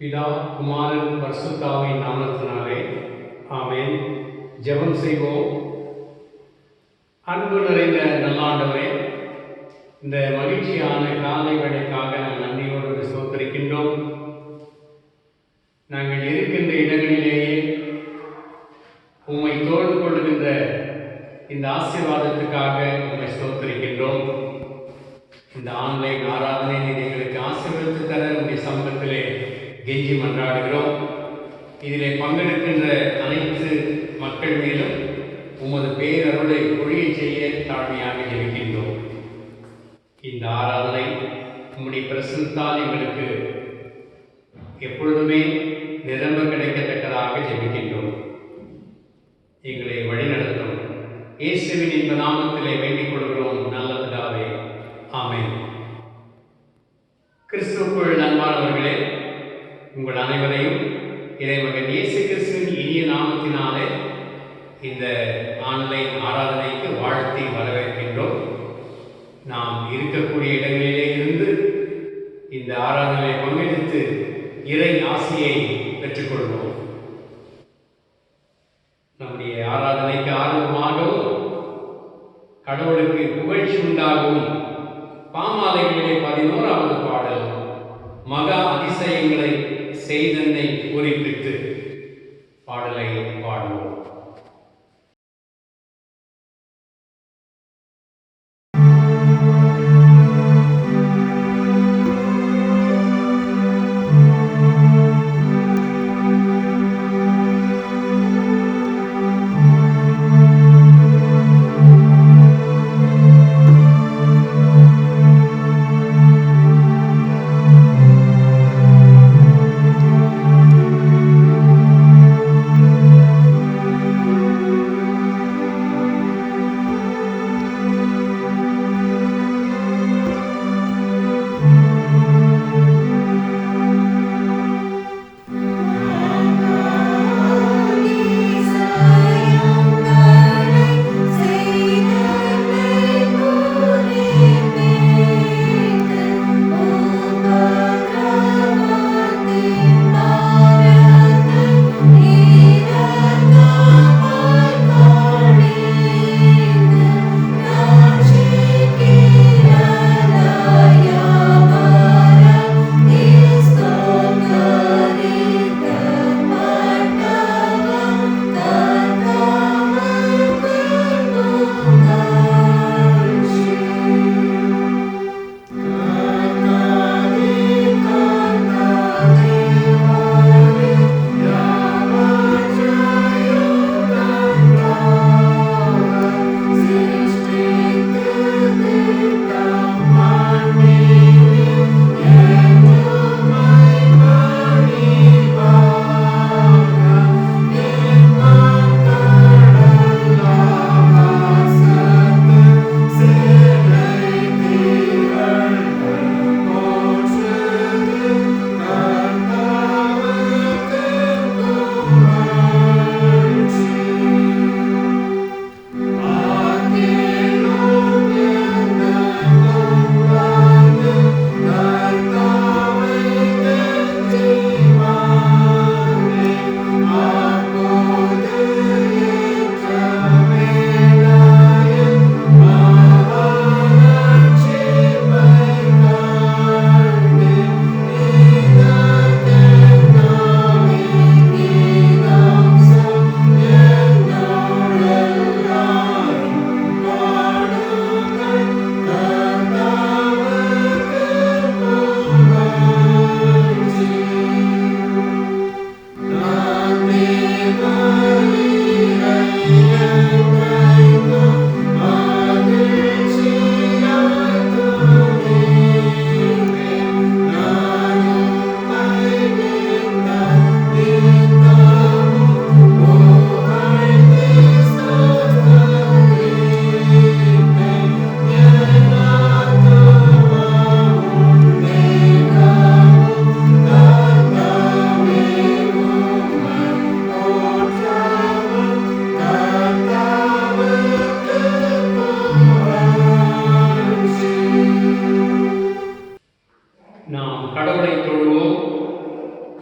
பிதா குமாரன் பரிசுத்தாவின் நாமத்தினாலே ஆமென். ஜெபம் செய்வோம். அன்பு நிறைந்த நல்லாண்டவரே, இந்த மகிழ்ச்சியான காலை வேளைக்காக நாங்கள் நன்றியோடு ஸ்தோத்திரிக்கின்றோம். நாங்கள் இருக்கின்ற இடங்களிலேயே உம்மை தோழ்ந்து கொள்கின்ற இந்த ஆசீர்வாதத்துக்காக உம்மை ஸ்தோத்திரிக்கின்றோம். இந்த ஆன்லைன் ஆராதனை எங்களுக்கு ஆசீர்வதித்து தர உடைய சமூகத்திலே கெஞ்சி மன்றாடுகிறோம். இதிலே பங்கெடுக்கின்ற அனைத்து மக்கள் மேலும் உமது பேரருளை பொழிய செய்ய தாழ்மையாக ஜெபிக்கின்றோம். இந்த ஆராதனை உம்முடைய பிரசன்னத்தால் எங்களுக்கு எப்பொழுதுமே நிரம்ப கிடைக்கத்தக்கதாக ஜெபிக்கின்றோம். எங்களை வழிநடத்தும் இயேசுவின் இந்த நாமத்திலே வேண்டிக் கொள்கிறோம் நல்ல பிதாவே, ஆமென். கிறிஸ்துவுக்குள் அன்பானவர்களே, உங்கள் அனைவரையும் இறைமகன் இயேசு கிறிஸ்துவின் இனிய நாமத்தினாலே இந்த ஆன்லைன் ஆராதனைக்கு வாழ்த்தி வரவேற்கின்றோம். நாம் இருக்கக்கூடிய இடங்களிலே இருந்து இந்த ஆராதனையை பங்கெடுத்து இறை ஆசியை பெற்றுக்கொள்வோம். நம்முடைய ஆராதனைக்கு ஆர்வமாகவும் கடவுளுக்கு புகழ்ச்சி உண்டாகவும் பாமாலைகளிலே 11வது பாடல் மகா அதிசயங்களை செய்தனை குறிப்பிட்டு பாடலை பாடுவோம்.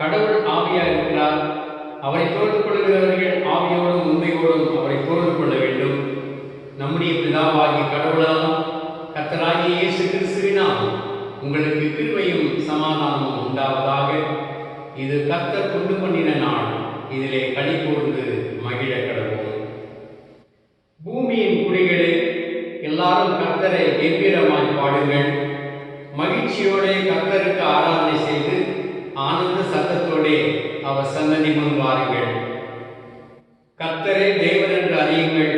கடவுள் ஆவியாக இருக்கிறார். அவரை தொழுது கொள்கிறவர்கள் ஆவியோடும் உண்மையோடும் அவரை தொழுது கொள்ள வேண்டும். நம்முடைய பிதாவாகிய கடவுளாலும் கர்த்தராகிய இயேசு கிறிஸ்துவினால் உங்களுக்கு கிருபையும் சமாதானமும் உண்டாவதாக. இது கர்த்தர் கொண்டு பண்ணின நாள், இதிலே களி கூர்ந்து மகிழ கடவுள். பூமியின் குடிகளே, எல்லாரும் கர்த்தரை கம்பீரமாய் பாடுங்கள். மகிழ்ச்சியோടെ கர்த்தருக்கு ஆராதனை செய்து ஆனந்த சத்தத்தோடே அவர் சன்னதி முன் வாருங்கள். கர்த்தரே தேவன் என்று அறியுங்கள்.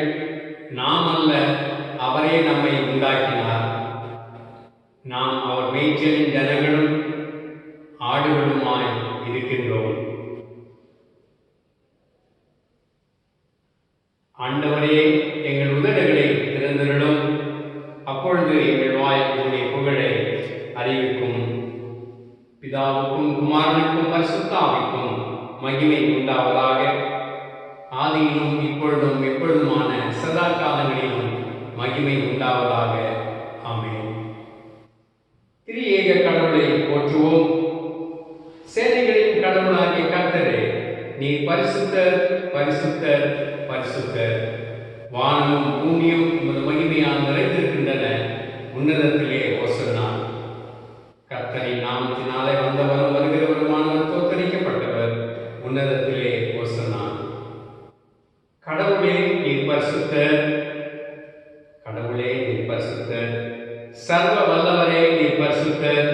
நாம் அல்ல, அவரே நம்மை உண்டாக்கினார். நாம் அவர் மேய்ச்சலின் ஜனங்களும் ஆடுகளுமாய் இருக்கின்றோம். ஆண்டவரே, எங்கள் உதடுகளை திறந்திருளும். அப்பொழுது எங்கள் வாய் உம்முடைய புகழை அறிவிக்கும். பிதாவுக்கும் குமாரனுக்கும் பரிசுத்த ஆவிக்கும் மகிமை உண்டாவதாக. ஆதியிலும் இப்பொழுதும் எப்பொழுதுமான சதா காலங்களிலும் மகிமை உண்டாவதாக. ஆமென். திரியேக கடவுளை போற்றுவோம். சேனைகளின் கடவுளாகிய கர்த்தரே, நீர் பரிசுத்தர், பரிசுத்தர், பரிசுத்தர். வானமும் பூமியும் உமது மகிமையால் நிறைந்திருக்கின்றன. உன்னதத்திலே ஓசன்னா. கர்த்தரின் நாமத்தினாலே வந்தவரும் வருகிறவருமானவர் தோற்கடிக்கப்பட்டவர். உன்னதத்திலே ஓசன்னா. கடவுளே நீர் பரிசுத்தர், கடவுளே நீர் பரிசுத்தர். சர்வ வல்லவரே நீர் பரிசுத்தர்,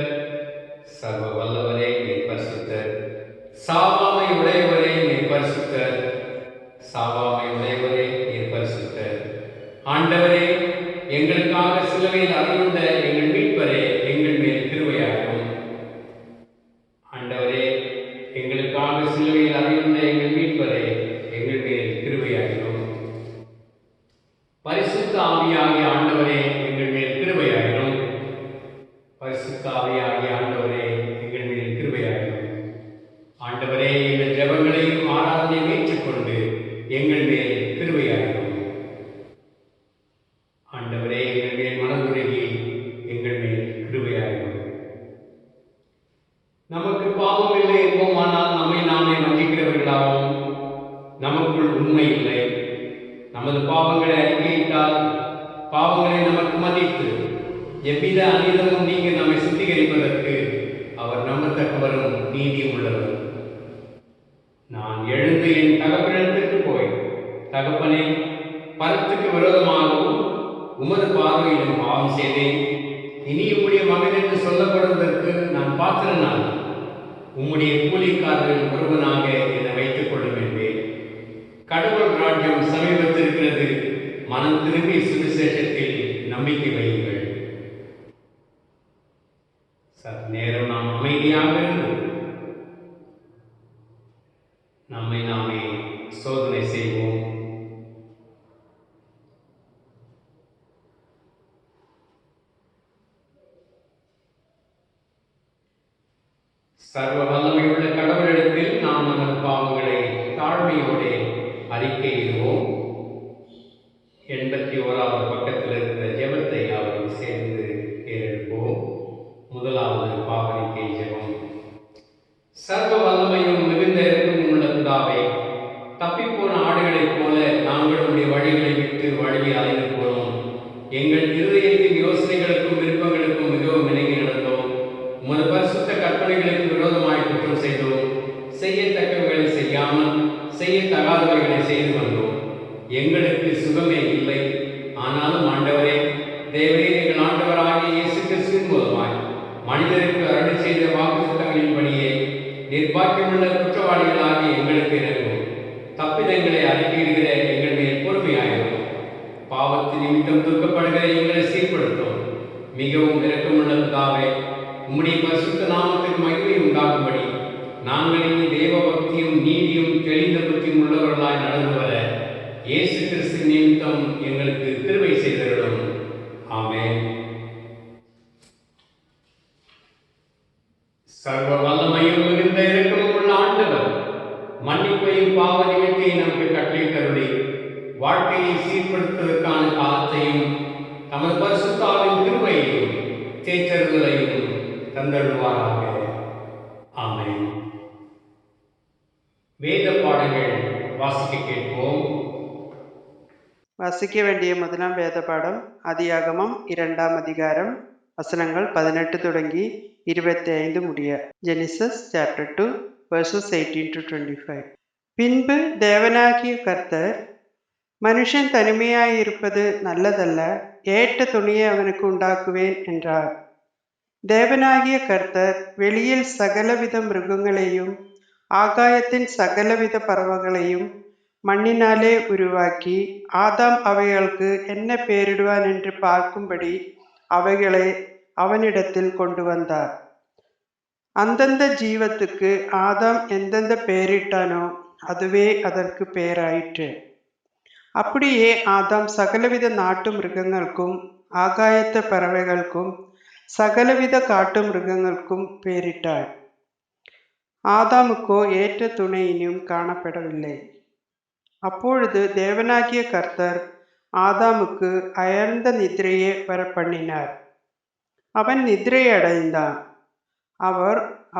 சர்வ வல்லவரே நீர் பரிசுத்தர். சாவாமை உடையவரே நீர் பரிசுத்தர், சாவாமை உடையவரே நீர் பரிசுத்தர். ஆண்டவரே, எங்களுக்காக சிலுவையில் அறையுண்ட எங்கள் மீட்பரே, எங்கள் மேல் கிருபையாகும். ஆண்டவரே, எங்களுக்காக சிலுவையில் அறையுண்ட எங்கள் மீட்பரே, எங்கள் மேல் கிருபையாகும். பரிசுத்த ஆவியாகிய ஆண்டவரே, எங்கள் மேல் கிருபையாகும். பரிசுத்த ஆவியாகிய ஆண்டவரே, எங்கள் மேல் கிருபையாகும். ஆண்டவரே, எங்கள் ஜெபங்களையும் ஆராதனையும் ஏற்றுக்கொண்டு எங்கள் மேல் கிருபையாகும். ஆண்டவரே, எங்கள் மேல் மனதுருகி எங்கள் மேல் கிருபையாகும். நமக்கு பாவம் இல்லை என்போமானால் நம்மை நாமே வஞ்சிக்கிறவர்களாகவும், நமக்குள் உண்மை இல்லை. நமது பாவங்களை அறிக்கையிட்டால் பாவங்களை நமக்கு மன்னித்து எவ்வித அநீதமும் நீங்க நம்மை சுத்திகரிப்பதற்கு அவர் நம்பத்தக்கவரும் நீதி உள்ளவர். நான் எழுந்து என் தகப்பனிடத்திற்கு போய், தகப்பனே, பரத்துக்கு விரோதமாகவும் உமது பார்வையிலும் பாவம் செய்தேன். இனி உம்முடைய மகன் என்று சொல்லப்படுவதற்கு நான் பாத்திரனான். உம்முடைய கூலிக்காரர்கள் ஒருவனாக என்னை வைத்துக் கொள்ளும் என்பேன். கடவுள் ராஜ்யம் சமீபத்திருக்கிறது. மனம் திரும்பி சுவிசேஷத்தில் நம்பிக்கை வையுங்கள். சற்று நேரம் நாம் அமைதியாக இருந்து நம்மை நாமே சோதனை செய்வோம். சர்வ வல்லமையுள்ள கடவுளிடத்தில் நாம் நமது பாவங்களை தாழ்மையோடு அறிக்கையிடுவோம். 81வது பக்கத்தில் இருக்கிற ஜெபத்தை அவரை சேர்ந்து ஏறெடுப்போம். முதலாவது பாவரிக்கை ஜெபம். சர்வ வல்லமையும் மிகுந்த இரக்கமும் உள்ள பிதாவே, தப்பிப்போன ஆடுகளைப் போல நாங்கள் உடைய வழிகளை விட்டு வழியை அலைந்து போனோம். எங்கள் இருதயத்தின் யோசனைகளுக்கும் விருப்பங்களுக்கும் மிகவும் இணங்கி நடந்தோம். உமது பரிசுத்த கற்பனைகளுக்கு விரோதமாய் குற்றம் செய்தோம். செய்யத்தக்கவைகளை செய்யாமல் செய்யத்தகாதவைகளை செய்து வந்தோம். எங்களுக்கு சுகமே இல்லை. ஆனாலும் ஆண்டவரே, தேவரே, எங்கள் ஆண்டவராகிய இயேசு கிறிஸ்துவின் மூலமாய் மனிதருக்கு அருள் செய்த வாக்குத்தத்தங்களின்படியே நிர்பாக்கியமுள்ள குற்றவாளிகளாகிய எங்களுக்கு இறங்கும். தப்பிதங்களை அறிக்கையிடுகிற எங்கள் மேல் பொறுமையாயிரும். பாவத்தின் நிமித்தம் துக்கப்படுகிற எங்களை சீர்படுத்தும். மிகவும் இரக்கமுள்ள பிதாவே, உம்முடைய பரிசுத்த நாமத்துக்கு மகிமை உண்டாகும்படி நாங்கள் இனி தேவ பக்தியும் நீதியும் தெளிந்த புத்தியும் உள்ளவர்களாய் நடந்து வர இயேசு கிறிஸ்து நிமித்தம் எங்களுக்கு கிருபை செய்தருளும். ஆமென். சர்வ வல்லமையும் மிகுந்த இரக்கமும் உள்ள ஆண்டவர் மன்னிப்பையும் பாவ நிமித்தையும் நமக்கு கட்டளையிட்டருளி வாழ்க்கையை சீர்படுத்துவதற்கான காலத்தையும் தமது பரிசுத்தாவின் தேற்றல்களையும் தந்தருள்வாராக. ஆமென். வாசிக்க கேட்போம். வாசிக்க வேண்டிய முதலாம் வேத பாடம் ஆதியாகமம் 2ஆம் அதிகாரம் வசனங்கள் 18 தொடங்கி 25 முடிய. Genesis chapter 2 verses 18 to 25. பின்பு தேவனாகிய கர்த்தர், மனுஷன் தனிமையாயிருப்பது நல்லதல்ல, ஏற்ற துணியை அவனுக்கு உண்டாக்குவேன் என்றார். தேவனாகிய கர்த்தர் வெளியில் சகலவித மிருகங்களையும் ஆகாயத்தின் சகலவித பறவைகளையும் மண்ணினாலே உருவாக்கி, ஆதாம் அவைகளுக்கு என்ன பெயரிடுவான் என்று பார்க்கும்படி அவைகளை அவனிடத்தில் கொண்டு வந்தார். அந்தந்த ஜீவத்துக்கு ஆதாம் எந்தெந்த பெயரிட்டானோ அதுவே அதற்கு பெயராயிற்று. அப்படியே ஆதாம் சகலவித நாட்டு மிருகங்களுக்கும் ஆகாயத்து பறவைகளுக்கும் சகலவித காட்டு மிருகங்களுக்கும் பெயரிட்டார். ஆதாமுக்கோ ஏற்ற துணை இனியும் காணப்படவில்லை. அப்பொழுது தேவனாகிய கர்த்தர் ஆதாமுக்கு அயர்ந்த நித்திரையை வரப்பண்ணினார். அவன் நித்திரை அடைந்தான்.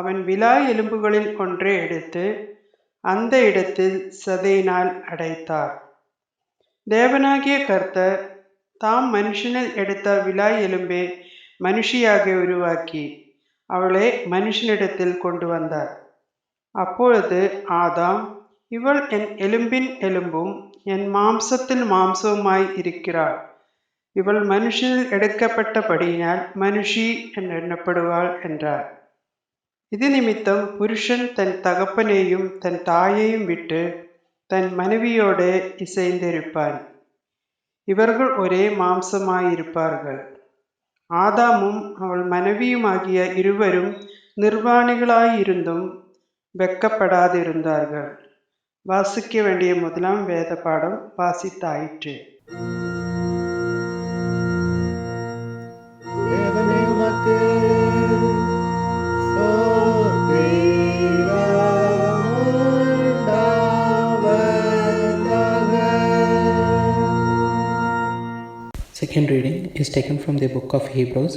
அவன் விலா எலும்புகளில் ஒன்றை எடுத்து அந்த இடத்தில் சதையினால் அடைத்தார். தேவனாகிய கர்த்தர் தாம் மனுஷனில் எடுத்த விலா எலும்பை மனுஷியாக உருவாக்கி அவளை மனுஷனிடத்தில் கொண்டு வந்தார். அப்பொழுது ஆதாம், இவள் என் எலும்பின் எலும்பும் என் மாம்சத்தில் மாம்சவுமாய் இருக்கிறாள். இவள் மனுஷனில் எடுக்கப்பட்டபடியினால் மனுஷி எண்ணப்படுவாள் என்றார். இது நிமித்தம் புருஷன் தன் தகப்பனையும் தன் தாயையும் விட்டு தன் மனைவியோடு இசைந்திருப்பான். இவர்கள் ஒரே மாம்சமாயிருப்பார்கள். ஆதாமும் அவள் மனைவியுமாகிய இருவரும் நிர்வாணிகளாயிருந்தும் வெட்கப்படாதிருந்தார்கள். வாசிக்க வேண்டிய முதலாம் வேத பாடம் வாசித்தாயிற்று. Second reading is taken from the book of Hebrews,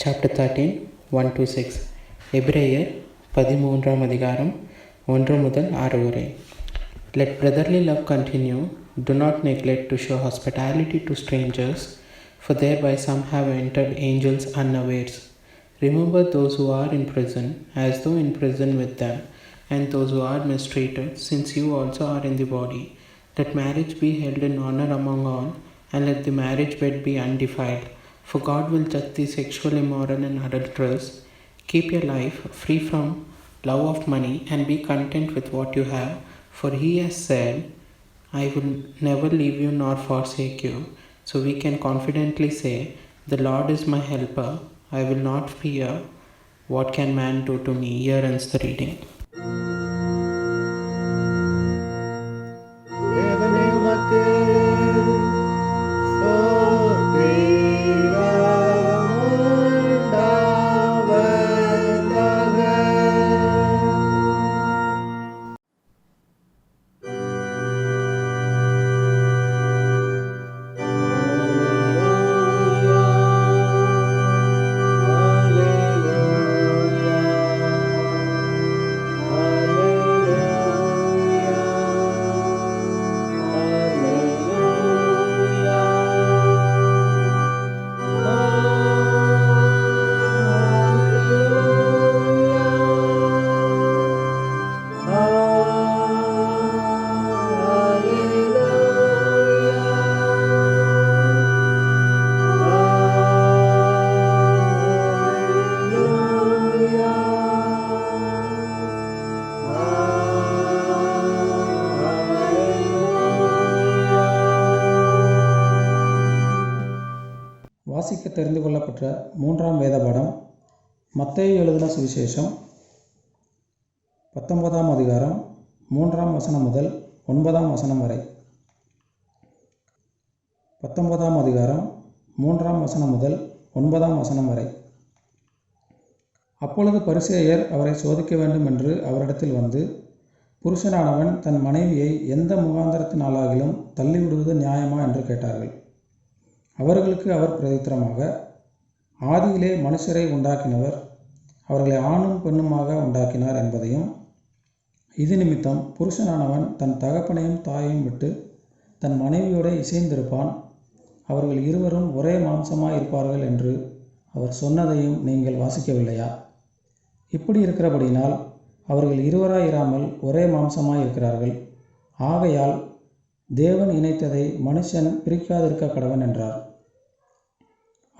chapter 13, 1-6. எபிரேயர் 13ஆம் அதிகாரம் 1 முதல் 6 வரை. Let brotherly love continue. Do not neglect to show hospitality to strangers, for thereby some have entered angels unawares. Remember those who are in prison, as though in prison with them, and those who are mistreated, since you also are in the body. Let marriage be held in honor among all, and let the marriage bed be undefiled, for God will judge the sexual immoral and adulterers. Keep your life free from love of money, and be content with what you have, for he has said, I will never leave you nor forsake you. So we can confidently say, the Lord is my helper, I will not fear. What can man do to me? Here ends the reading. வாசிக்க தெரிந்து கொள்ளப்பட்ட 3ஆம் வேத பாடம் மத்தேயு எழுதின சுவிசேஷம் 19ஆம் அதிகாரம் 3ஆம் வசனம் முதல் 9ஆம் வசனம் வரை. 19ஆம் அதிகாரம் 3ஆம் வசனம் முதல் 9ஆம் வசனம் வரை. அப்பொழுது பரிசேயர் அவரை சோதிக்க வேண்டும் என்று அவரிடத்தில் வந்து, புருஷனானவன் தன் மனைவியை எந்த முகாந்தரத்தினாலாகிலும் தள்ளிவிடுவது நியாயமா என்று கேட்டார்கள். அவர்களுக்கு அவர் பிரதித்திரமாக, ஆதியிலே மனுஷரை உண்டாக்கினவர் அவர்களை ஆணும் பெண்ணுமாக உண்டாக்கினார் என்பதையும், இது நிமித்தம் புருஷனானவன் தன் தகப்பனையும் தாயையும் விட்டு தன் மனைவியோடு இசைந்திருப்பான், அவர்கள் இருவரும் ஒரே மாம்சமாய் இருப்பார்கள் என்று அவர் சொன்னதையும் நீங்கள் வாசிக்கவில்லையா? இப்படி இருக்கிறபடியினால் அவர்கள் இருவராயிராமல் ஒரே மாம்சமாய் இருக்கிறார்கள். ஆகையால் தேவன் இணைத்ததை மனுஷன் பிரிக்காதிருக்க கடவன் என்றார்.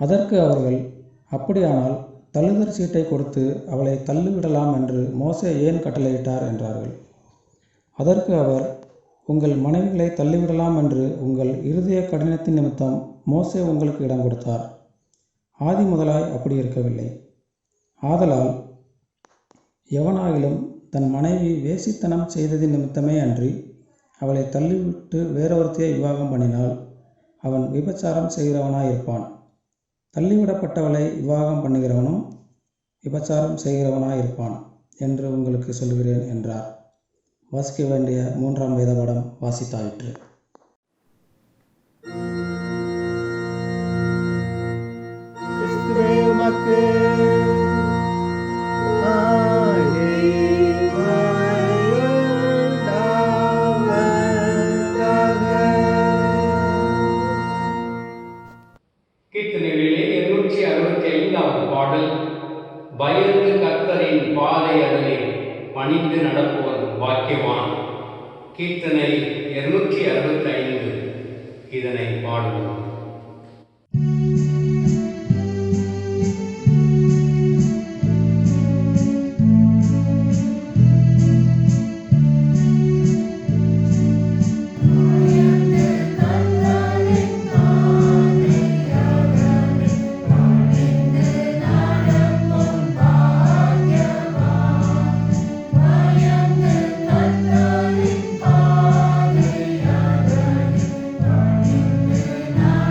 அதற்கு அவர்கள், அப்படியானால் தள்ளுதற் சீட்டை கொடுத்து அவளை தள்ளிவிடலாம் என்று மோசே ஏன் கட்டளையிட்டார் என்றார்கள். அதற்கு அவர், உங்கள் மனைவிகளை தள்ளிவிடலாம் என்று உங்கள் இருதய கடினத்தின் நிமித்தம் மோசே உங்களுக்கு இடம் கொடுத்தார். ஆதி முதலாய் அப்படி இருக்கவில்லை. ஆதலால் எவனாகிலும் தன் மனைவி வேசித்தனம் செய்ததின் நிமித்தமே அன்றி அவளை தள்ளிவிட்டு வேறொருத்தியை விவாகம் பண்ணினால் அவன் விபச்சாரம் செய்கிறவனாயிருப்பான். தள்ளிவிடப்பட்டவளை விவாகம் பண்ணுகிறவனும் விபச்சாரம் செய்கிறவனாயிருப்பான் என்று உங்களுக்கு சொல்கிறேன் என்றார். வாசிக்க வேண்டிய 3ஆம் வேத பாடம் வாசித்தாயிற்று. கீர்த்தனைகளிலே 265வது பாடல். பயந்து கர்த்தரின் பாதை அதனை பணிந்து நடப்பவன் பாக்கியவான். கீர்த்தனை 265 இதனை பாடுவோம். Na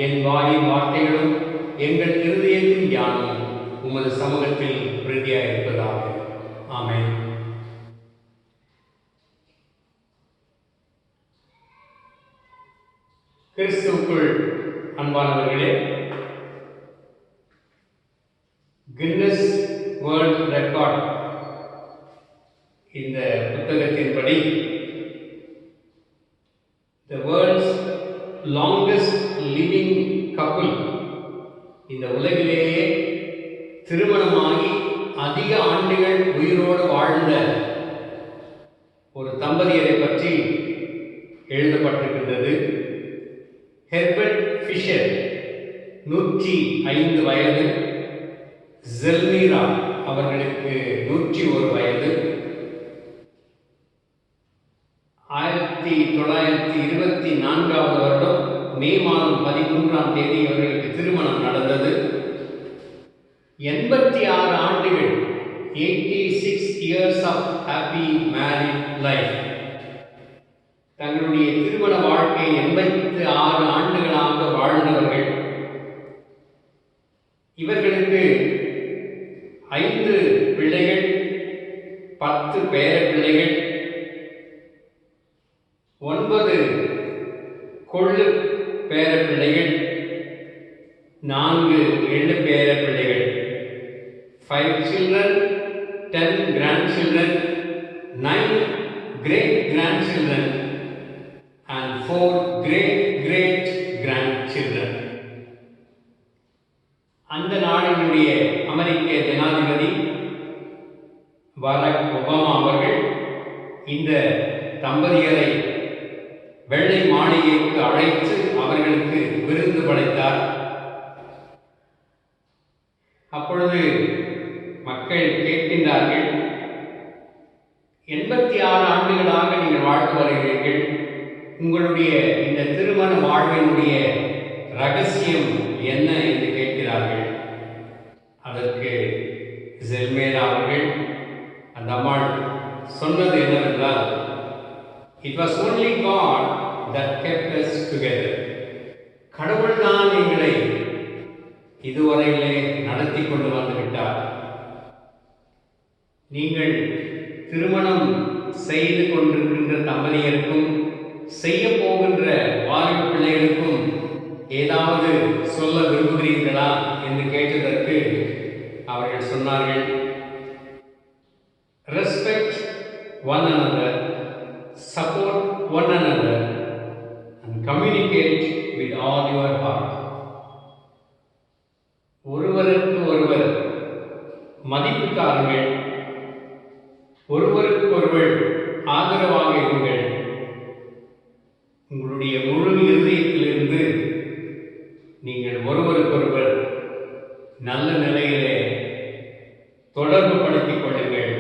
என் வாயின் வார்த்தைகளும் எங்கள் இருதயத்தின் தியானமும் உமது சமூகத்தில் உறுதியாக இருப்பதாக. ஆமென். கிறிஸ்துவுக்குள் அன்பானவர்களே, கின்னஸ் வேர்ல்ட் ரெக்கார்ட் இந்த புத்தகத்தின்படி the world's longest living couple, இந்த உலகிலேயே திருமணமாகி அதிக ஆண்டுகள் உயிரோடு வாழ்ந்த ஒரு தம்பதியரை பற்றி எழுதப்பட்டிருக்கின்றது. ஹெர்பர்ட் ஃபிஷர் 105 வயது, ஜெல்மீரா அவர்களுக்கு 101 வயது. 1924 வருடம் மே மாதம் 13ஆம் தேதி அவர்களுக்கு திருமணம் நடந்தது. 86 ஆண்டுகள், 86 years of happy married life. தங்களுடைய திருமண வாழ்க்கை 86 ஆண்டுகளாக வாழ்ந்தவர்கள். இவர்களுக்கு 5 பிள்ளைகள், 10 பேர பிள்ளைகள், 9 கொள்ளு பேர பிள்ளைகள், 4 எள்ளு பேர பிள்ளைகள். 5 children, 10 grandchildren, 9 great grandchildren and 4 great great grandchildren. அந்த நாளினுடைய அமெரிக்க ஜனாதிபதி பராக் ஒபாமா அவர்கள் இந்த தம்பதியரை வெள்ளை மாளிகைக்கு அழைத்து அவர்களுக்கு விருந்து படைத்தார். அப்பொழுது மக்கள் கேட்கின்றார்கள், 86 ஆண்டுகளாக நீங்கள் வாழ்ந்து வருகிறீர்கள், உங்களுடைய இந்த திருமண வாழ்வினுடைய ரகசியம் என்ன என்று கேட்கிறார்கள். அதற்கு ஜெல்மேரா அவர்கள், அந்த அம்மாள் சொன்னது என்னவென்றால், it was only God that kept us together. கடவுள்தான் எங்களை இதுவரையிலே நடத்தி கொண்டு வந்து விட்டார். நீங்கள் திருமணம் செய்து கொண்டிருக்கின்ற தம்பதியருக்கும் செய்ய போகின்ற வாலிப பிள்ளைகளுக்கும் ஏதாவது சொல்ல விரும்புகிறீர்களா என்று கேட்டதற்கு அவர்கள் சொன்னார்கள், respect one another, support one another and communicate with all your heart. ஒருவருக்கு ஒருவர் மதிப்பு தாருங்கள், ஒருவருக்கு ஒருவர் ஆதரவாக இருங்கள். உங்களுடைய முழு இருதயத்திலிருந்து நீங்கள் ஒருவருக்கொருவர் நல்ல நிலையிலே தொடர்பு படுத்திக் கொள்ளுங்கள்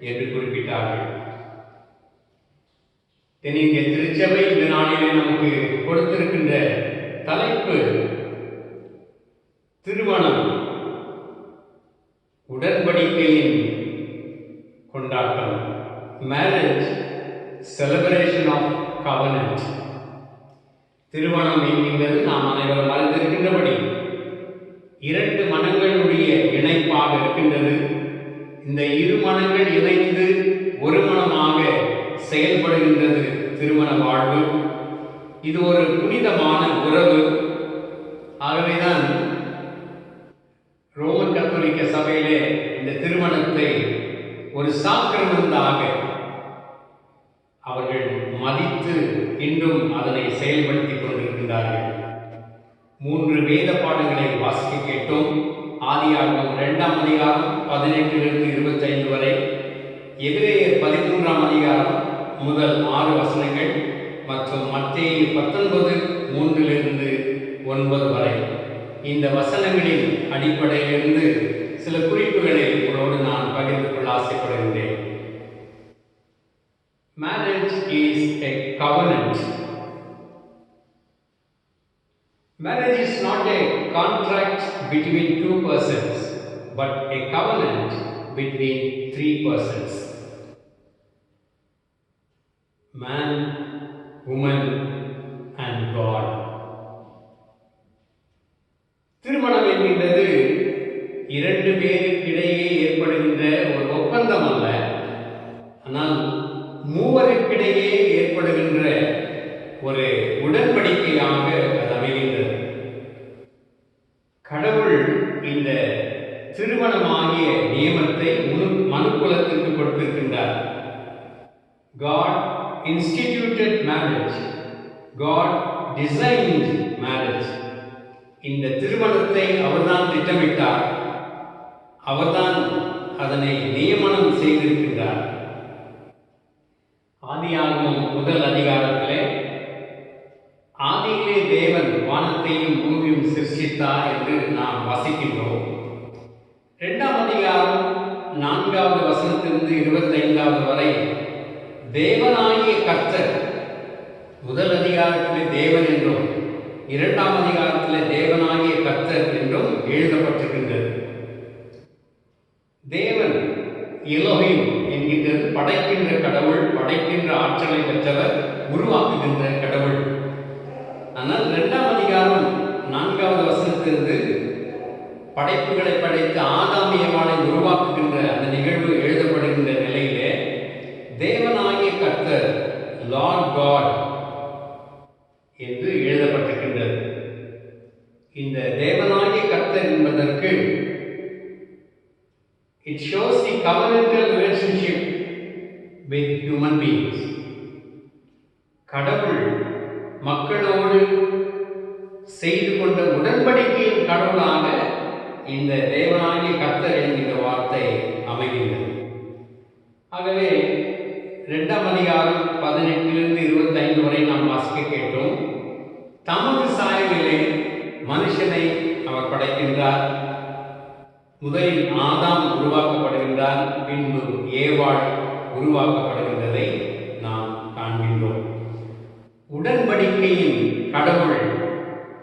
என்று குறிப்பிட்டார்கள். தென்னிந்திய திருச்சபை இந்த நாளிலே நமக்கு கொடுத்திருக்கின்ற தலைப்பு திருமணம், உடன்படிக்கையின் கொண்டாட்டம். Marriage, celebration of covenant. திருமணம் என்கின்றது நாம் அனைவரும் அறிந்திருக்கின்றபடி 2 மனங்களுடைய இணைப்பாக இருக்கின்றது. இந்த 2 மனங்கள் இணைந்து ஒரு மனமாக செயல்படுகின்றது திருமண வாழ்வு. இது ஒரு புனிதமான உறவு. ஆகவேதான் ரோமன் கத்தோலிக்க சபையிலே இந்த திருமணத்தை ஒரு சாக்கிரமந்தாக அவர்கள் மதித்து இன்றும் அதனை செயல்படுத்திக் கொண்டிருக்கின்றார்கள். 3 வேத பாடங்களை வாசிக்க கேட்டோம். ஆதியாகமம் 2ஆம் அதிகாரம் 18 - 25 வரை, எபிரேயர் 13ஆம் அதிகாரம் முதல் 6 வசனங்கள் மற்றும் மத்தேயு 19 3 - 9 வரை. இந்த வசனங்களின் அடிப்படையிலிருந்து சில குறிப்புகளை உங்களோடு நான் பகிர்ந்து கொள்ள ஆசைப்படுகின்றேன். Marriage is a covenant. Marriage is not a contract between 2 persons, but a covenant between 3 persons. Man, woman and God. இரண்டு பேருக்கிடையே ஏற்படுகின்ற ஒரு ஒப்பந்தம் அல்ல, ஆனால் மூவருக்கிடையே ஏற்படுகின்ற ஒரு உடன்படிக்கையாக அது அமைகின்றது. கடவுள் இந்த திருமணமாகிய நியமத்தை மனுக்குலத்திற்கு கொடுத்திருக்கின்றார். God instituted marriage. God designed marriage. இந்த திருமணத்தை அவர்தான் திட்டமிட்டார், அவர்தான் அதனை நியமனம் செய்திருக்கின்றார். ஆதியாகமம் முதல் அதிகாரத்திலே ஆதியிலே தேவன் வானத்தையும் பூமியும் சிருஷ்டித்தார் என்று நாம் வாசிக்கின்றோம். 2ஆம் அதிகாரம் 4வது வசனத்திலிருந்து 25வது வரை தேவனாகிய கர்த்தர், முதல் அதிகாரத்திலே தேவன் என்றும் 2ஆம் அதிகாரத்திலே தேவனாகிய கர்த்தர் என்றும் எழுதப்பட்டிருக்கின்றது. தேவன் எலோஹிம் என்கின்றது படைக்கின்ற கடவுள், படைக்கின்ற ஆற்றலை பெற்றவர், உருவாக்குகின்ற கடவுள். ஆனால் 2ஆம் அதிகாரம் 4வது வசனத்திலிருந்து படைப்புகளை படைத்து ஆதாம் ஏவாளை உருவாக்குகின்ற அந்த நிகழ்வு எழுதப்படுகின்ற நிலையிலே தேவனாகிய கர்த்தர், லார்ட் காட் என்று எழுதப்பட்டிருக்கின்றது. இந்த தேவனாகிய கர்த்தர் என்பதற்கு it shows the covenantal relationship with human beings. கடவுள் மக்களோடு செய்து கொண்ட உடன்படிக்கையின் கடவுளாக இந்த தேவனாகிய கர்த்தர் என்கின்ற வார்த்தை அமைகின்றது. ஆகவே 2ஆம் அதிகாரம் 18லிருந்து 25 வரை நாம் வாசிக்க கேட்டோம். தமது சாயலிலே மனுஷனை அவர் படைக்கின்றார். முதலில் ஆதாம் உருவாக்கப்படுகின்றார், பின்பு ஏவாள் உருவாக்கப்படுகின்றதை நாம் காண்கின்றோம். உடன்படிக்கையின் கடவுள்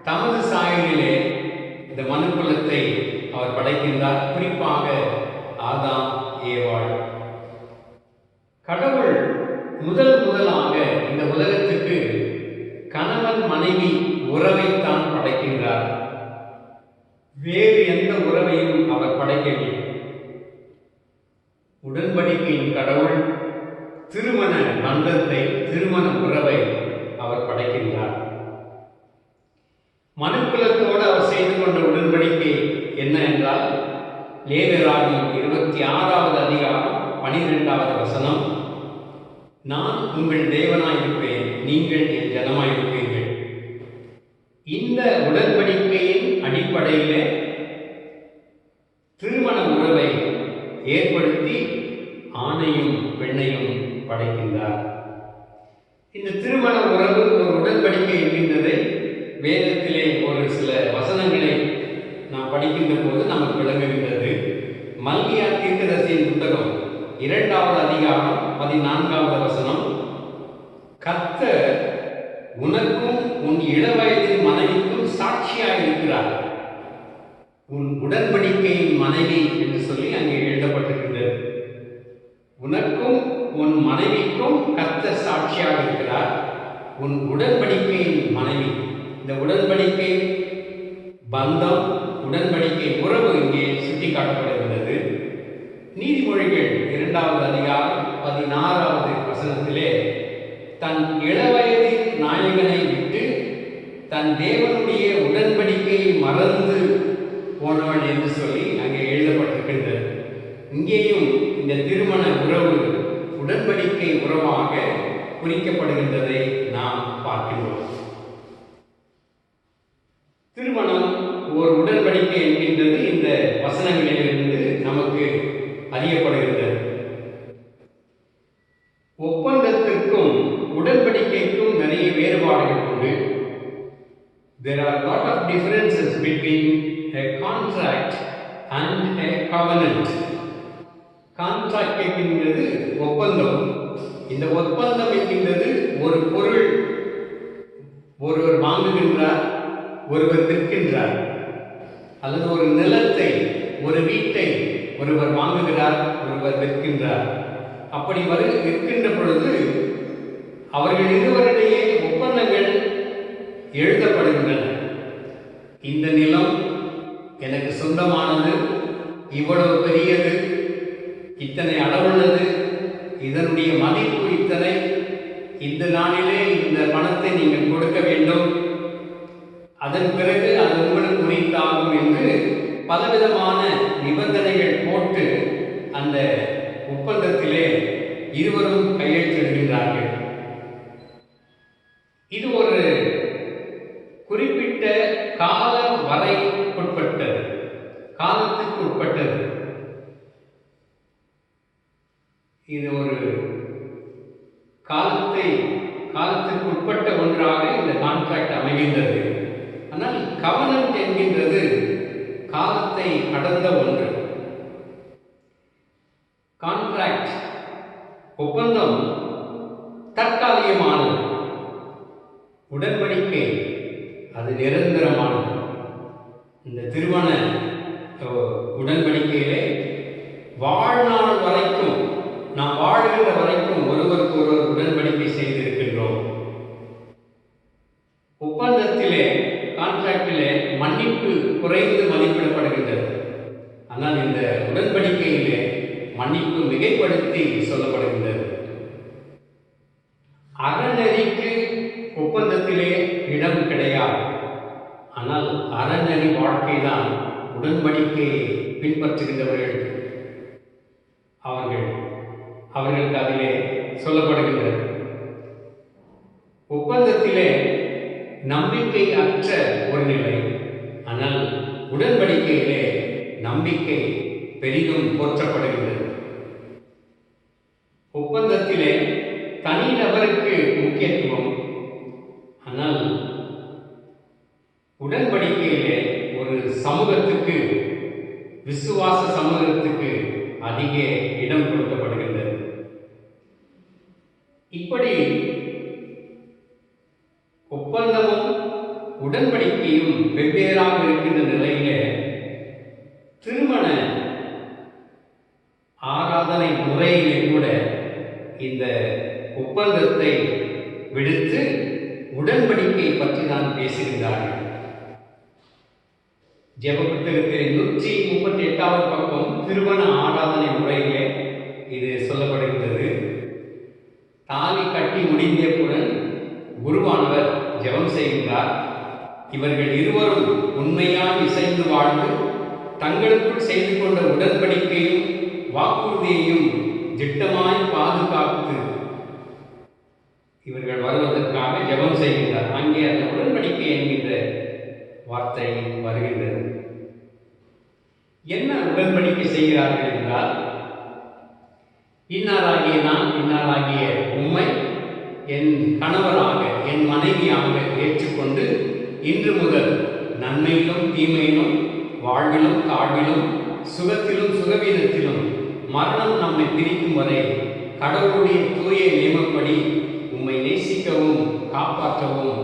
தமது சாயலிலே இந்த மனுக்குலத்தை அவர் படைக்கின்றார், குறிப்பாக ஆதாம் ஏவாள். கடவுள் முதலாக இந்த உலகத்துக்கு கணவன் மனைவி உறவைத்தான் படைக்கின்றார். வேறு எந்த உறவையும் அவர் படைக்கவில்லை. உடன்படிக்கையின் கடவுள் திருமண பந்தத்தை, திருமண உறவை அவர் படைக்கின்றார். மனுக்குலத்தோடு அவர் செய்து கொண்ட உடன்படிக்கை என்ன என்றால், லேவியராகமம் 26வது அதிகாரம் 12வது வசனம், நான் உங்கள் தேவனாயிருப்பேன், நீங்கள் என் ஜனமாயிருப்பீர்கள். இந்த உடன்படிக்கையின் அடிப்படையிலே திருமண உறவை ஏற்படுத்தி ஆணையும் பெண்ணையும் படைக்கின்றார். இந்த திருமண உறவு ஒரு உடன்படிக்கை என்கின்றதை வேதத்திலே ஒரு சில வசனங்களை நாம் படிக்கின்ற போது நமக்கு விளங்குகின்றது. மல்கியா தீர்க்கதரிசியின் புத்தகம் 2வது அதிகாரம் 14வது வசனம், கர்த்தர் உனக்கும் உன் இளவயதின் மனைவிக்கும் சாட்சியாக இருக்கிறார், உன் உடன்படிக்கையின் மனைவி என்று சொல்லி அங்கே எழுதப்பட்டிருக்கின்றது. உனக்கும் உன் மனைவிக்கும் கர்த்தர் சாட்சியாக இருக்கிறார், உன் உடன்படிக்கையின் மனைவி. இந்த உடன்படிக்கை பந்தம், உடன்படிக்கை உறவு இங்கே சுட்டி காட்டப்படுகின்றது. நீதிமொழிகள் 2வது அதிகாரம் 16வது வசனத்திலே, தன் இளவயதின் நாயகனை விட்டு தன் தேவனுடைய உடன்படிக்கையை மறந்து போனவள் என்று சொல்லி அங்கே எழுதப்பட்டிருக்கின்றது. இங்கேயும் இந்த திருமண உறவு உடன்படிக்கை உறவாக குறிக்கப்படுகின்றதை நாம் பார்க்கின்றோம். திருமணம் ஒரு உடன்படிக்கை என்கின்றது இந்த வசனங்களிலிருந்து நமக்கு அறியப்படுகின்றது. ஒப்பந்தத்திற்கும் உடன்படிக்கைக்கும் நிறைய வேறுபாடுகள் உண்டு. There are a lot of differences between a contract and a covenant. Contract என்கின்றது ஒப்பந்தம். இந்த ஒப்பந்தம் என்கின்றது ஒரு பொருள் ஒருவர் வாங்குகின்றார், ஒருவர் விற்கின்றார், அல்லது ஒரு நிலத்தை, ஒரு வீட்டை ஒருவர் வாங்குகிறார், ஒருவர் விற்கின்றார். அப்படி விற்கின்ற பொழுது அவர்கள் இருவரிடையே ஒப்பந்தங்கள் எழுதப்படுகின்றன. இந்த நிலம் எனக்கு சொந்தமானது, இவ்வளவு பெரியது, இத்தனை அளவுள்ளது, இதனுடைய மதிப்பு இத்தனை, இந்த நாளிலே இந்த பணத்தை நீங்கள் கொடுக்க வேண்டும், அதன் பிறகு அது உங்களுக்கு உரித்தாகும் என்று பலவிதமான நிபந்தனைகள் போட்டு அந்த ஒப்பந்தத்திலே இருவரும் கையெழுத்திடுகின்றார்கள். இது ஒரு குறிப்பிட்ட கால வரைக்குட்பட்டது, காலத்துக்கு உட்பட்டது. இது ஒரு காலத்துக்கு உட்பட்ட ஒன்றாக இந்த கான்ட்ராக்ட் அமைகின்றது. ஆனால் கவனன்ட் என்கின்றது காலத்தை கடந்த ஒன்று. கான்ட்ராக்ட், ஒப்பந்தம் தற்காலிகமானது, உடன்படிக்கை அது நிரந்தரமானது. இந்த திருமண உடன்படிக்கையிலே வாழ்நாள் வரைக்கும், நாம் வாழ்கின்ற வரைக்கும் ஒருவருக்கு ஒருவர் உடன்படிக்கை செய்திருக்கின்றோம். ஒப்பந்தத்திலே, கான்ட்ராக்டிலே மன்னிப்பு குறைந்து மதிப்பிடப்படுகின்றது. ஆனால் இந்த உடன்படிக்கையிலே மன்னிப்பு மிகைப்படுத்தி சொல்லப்படுகின்றது. அறநெறிக்கு ஒப்பந்தத்திலே இடம் கிடையாது. ஆனால் அறநெறி வாழ்க்கைதான் உடன்படிக்கையை பின்பற்றுகின்றவர்கள் அவர்களுக்கு அதிலே சொல்லப்படுகின்றது. ஒப்பந்தத்திலே நம்பிக்கை அற்ற ஒரு நிலை, ஆனால் உடன்படிக்கையிலே நம்பிக்கை பெரிதும் போற்றப்படுகின்றது. ஒப்பந்தத்திலே தனிநபருக்கு முக்கியத்துவம், ஆனால் உடன்படிக்கையிலே ஒரு சமூகத்துக்கு, விசுவாச சமூகத்துக்கு அதிக இடம் கொடுக்கப்படுகின்றது. இப்படி ஒப்பந்தமும் உடன்படிக்கையும் வெவ்வேறாக இருக்கின்ற நிலையிலே திருமண ஆராதனை முறையிலே கூட இந்த ஒப்பந்தத்தை விடுத்து உடன்படிக்கை பற்றி நான் பேசுகின்றார்கள். ஜெப புத்தகத்தில் 138வது பக்கம் திருமண ஆராதனை முறையிலே இது சொல்லப்படுகின்றது. தாலி கட்டி முடிந்தவுடன் குருவானவர் ஜெபம் செய்கின்றார். இவர்கள் இருவரும் உண்மையாய் இசைந்து வாழ்ந்து தங்களுக்குள் செய்து கொண்ட உடன்படிக்கையும் வாக்குறுதியையும் திட்டமாய் பாதுகாத்து இவர்கள் வருவதற்காக ஜெபம் செய்கின்றார். அங்கே அந்த உடன்படிக்கை என்கின்ற வார்த்தை வருகின்றது. என்ன உடன்படிக்கை செய்கிறார்கள் என்றால், இன்னாராகிய நான், இன்னாராகிய உம்மை என் கணவராக, என் மனைவியாக ஏற்றுக்கொண்டு இன்று முதல் நன்மையிலும் தீமையிலும், வாழ்விலும் தாழ்விலும், சுகத்திலும் சுகவீனத்திலும், மரணம் நம்மை பிரிக்கும் வரை கடவுளுடைய தூய நியமப்படி உம்மை நேசிக்கவும் காப்பாற்றவும்